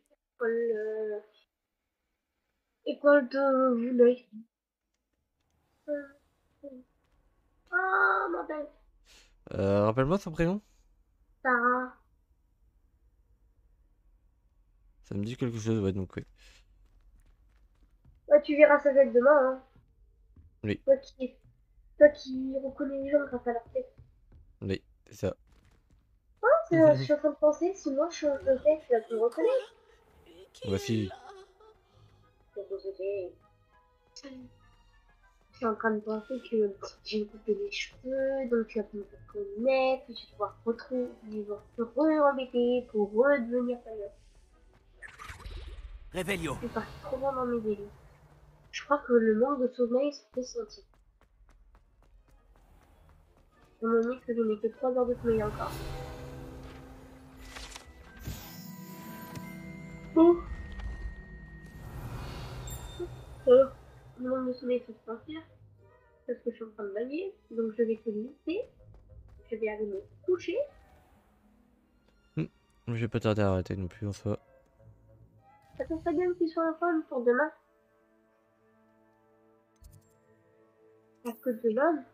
École de Vouleuil. Ah, ma belle. Rappelle-moi son prénom. Sarah. Ça me dit quelque chose, ouais, donc oui. Ouais, tu verras sa tête demain, hein. Oui, Toi qui reconnais les gens grâce à leur tête. oui, c'est ça. Ah, je suis en train de penser, si moi je change de tête, tu vas te reconnaître. Voici. Je suis en train de penser que j'ai coupé les cheveux, donc tu vas me reconnaître, tu vas pouvoir retrouver, te re-embêter pour redevenir ta meuf. Révélio. Je suis partie trop loin dans mes délires. Je crois que le manque de sommeil se fait sentir. On m'a dit que je n'ai que 3 heures de sommeil encore. Bon. Alors, le manque de sommeil se fait sentir. Parce que je suis en train de bailler. Donc je vais te laisser. Je vais aller me coucher. Je vais pas tarder à arrêter non plus en soi. Ça te serait bien que tu sois en forme pour demain. Parce que demain,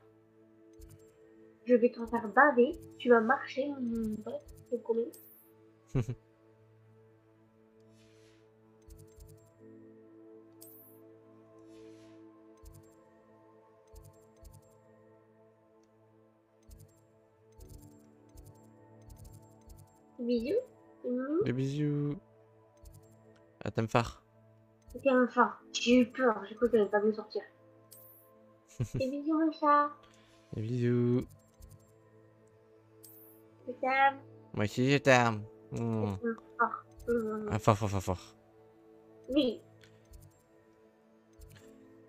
je vais te faire baver. Tu vas marcher. Bref, je te promets. Bisous. Des bisous. À t'aimes phare. C'était un phare. J'ai eu peur. J'ai cru qu'elle allait pas me sortir. Des bisous, mon chat. Des bisous. Je t'aime. Moi aussi, je t'aime. Fort. Ah, fort, fort, fort, fort. Oui.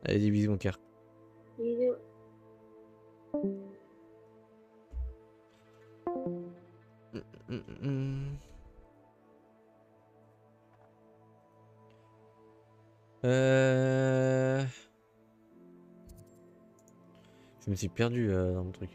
Allez, des bisous, mon cœur. Bisous. Je me suis perdu dans le truc.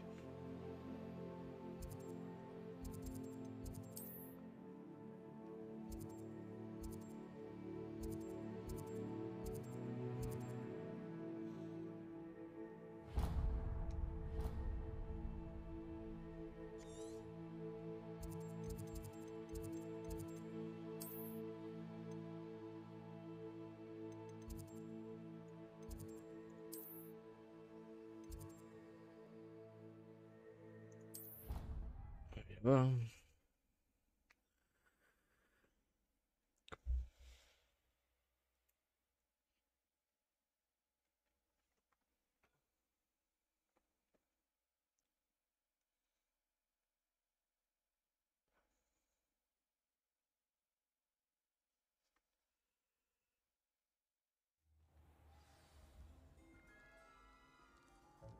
pas.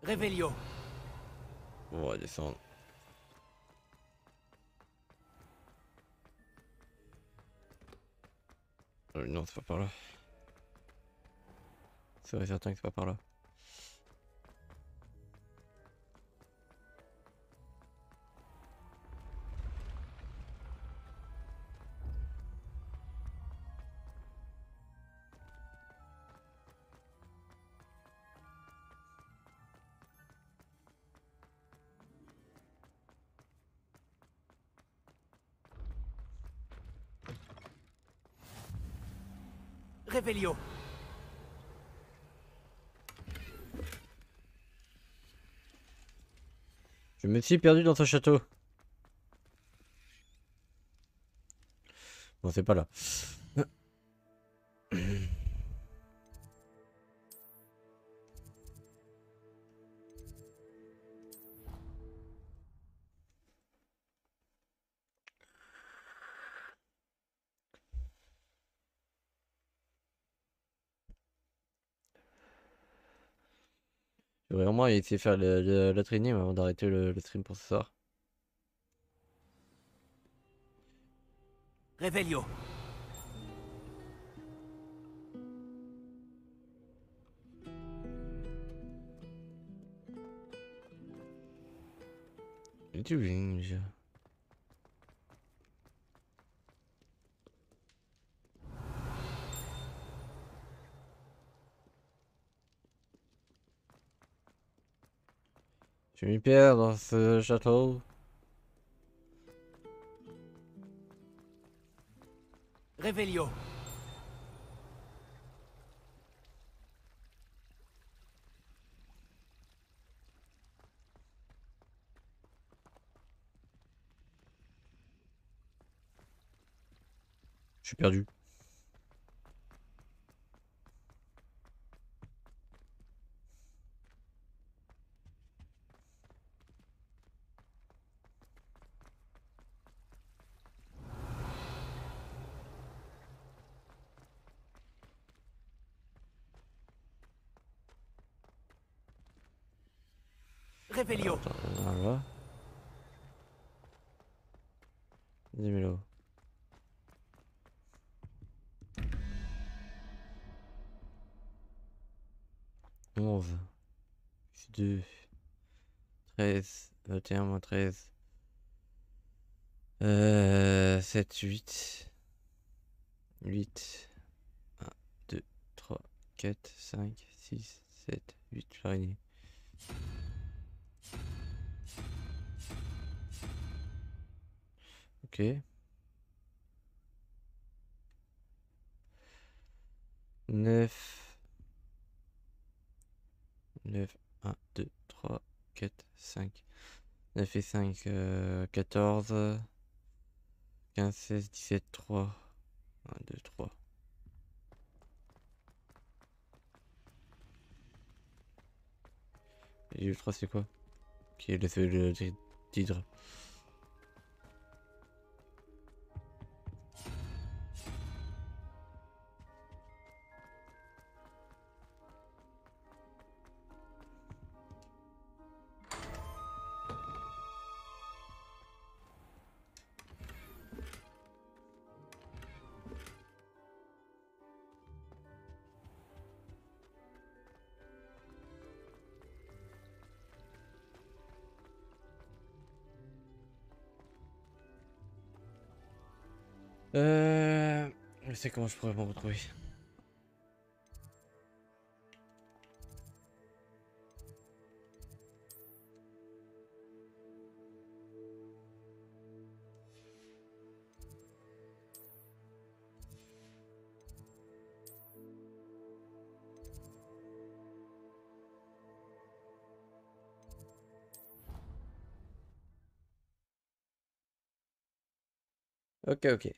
Réveillon. On va descendre. Non, c'est pas par là. C'est vrai certain que c'est pas par là. Réveillon. Je me suis perdu dans ce château. Bon, c'est pas là. J'aurais vraiment essayé de faire la training avant d'arrêter le stream pour ce soir. Réveillon. Du ring. Je m'y perds dans ce château. Réveillon. Je suis perdu. Réveillon. Voilà. Dis-moi. 11, 2, 13, 21 moins 13, 7, 8, 8, 1, 2, 3, 4, 5, 6, 7, 8, l'araignée. Ok. 9, 9, 1, 2, 3, 4, 5, 9 et 5, 14, 15, 16, 17, 3, 1, 2, 3. Et le 3 c'est quoi? Ok, le d'hydre. Je sais comment je pourrais m'en retrouver. Ok, ok.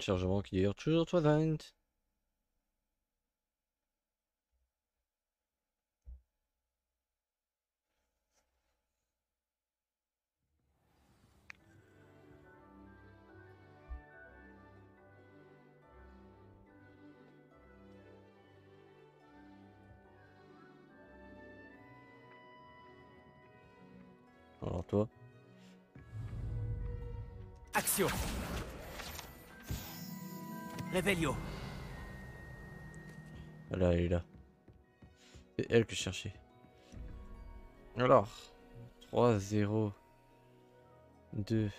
Chargement qui dure toujours 320. Alors toi. Action. Revelio. Là, elle est là. C'est elle que je cherchais. Alors. 3, 0, 2.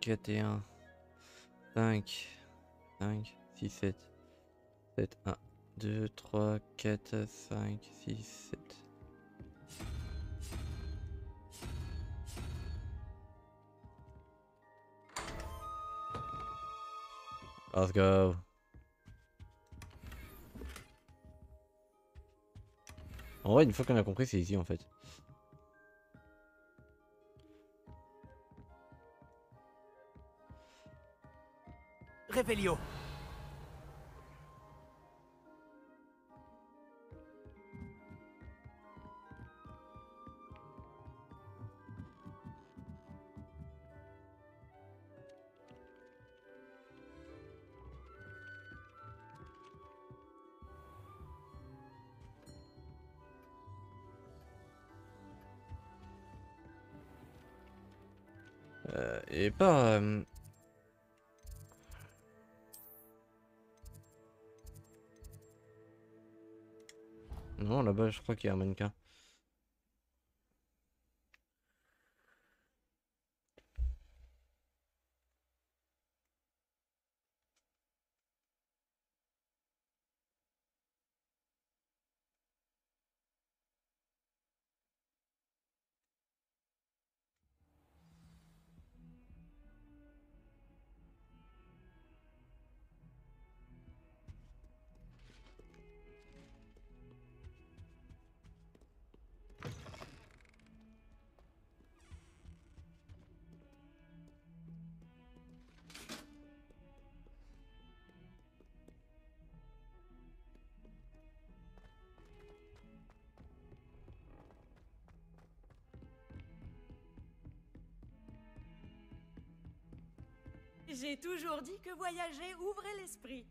Quatre et 1. 5. 5, 6, 7. 7, 1, 2, 3, 4, 5, 6, 7. Let's go. En vrai, une fois qu'on a compris, c'est ici en fait. Revelio. Et pas... Non, là-bas, je crois qu'il y a un mannequin. J'ai toujours dit que voyager ouvrait l'esprit.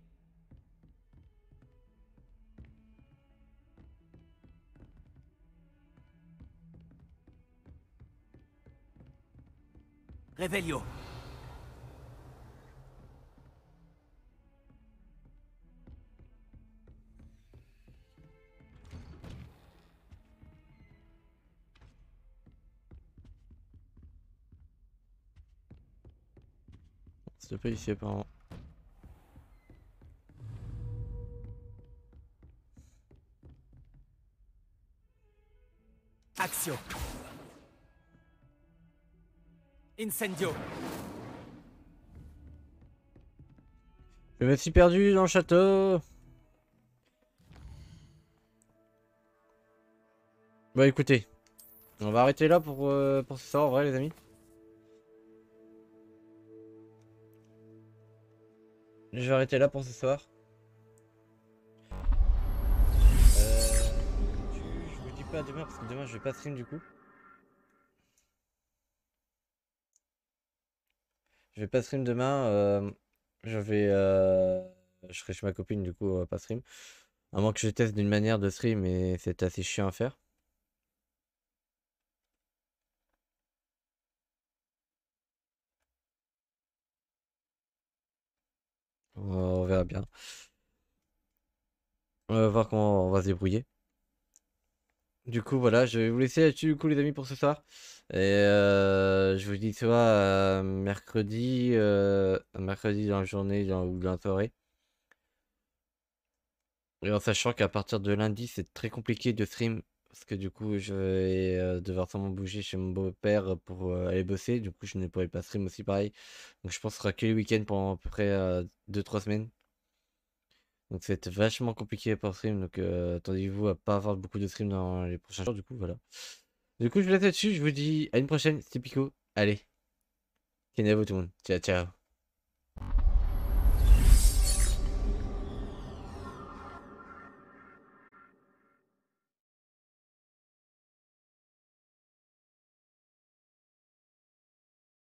Revelio. C'est pas ici apparemment. Action. Incendio. Je me suis perdu dans le château. Bah écoutez, on va arrêter là pour ce soir en vrai les amis. Je vais arrêter là pour ce soir. Je vous dis pas à demain parce que demain je vais pas stream du coup. Je vais pas stream demain. Je serai chez ma copine, du coup, pas stream. À moins que je teste d'une manière de stream, et c'est assez chiant à faire. On verra bien. On va voir comment on va se débrouiller. Du coup, voilà, je vais vous laisser là-dessus, du coup, les amis, pour ce soir. Et je vous dis soit mercredi dans la journée ou dans la soirée. Et en sachant qu'à partir de lundi, c'est très compliqué de stream. Parce que du coup, je vais devoir sûrement bouger chez mon beau-père pour aller bosser. Du coup, je ne pourrai pas stream aussi pareil. Donc je pense que ce sera que les week-ends pendant à peu près 2-3 semaines. Donc ça va être vachement compliqué pour stream. Donc attendez-vous à pas avoir beaucoup de stream dans les prochains jours. Du coup, voilà. Du coup, je vous laisse là-dessus. Je vous dis à une prochaine. C'était Pico. Allez. Kenavo tout le monde. Ciao, ciao.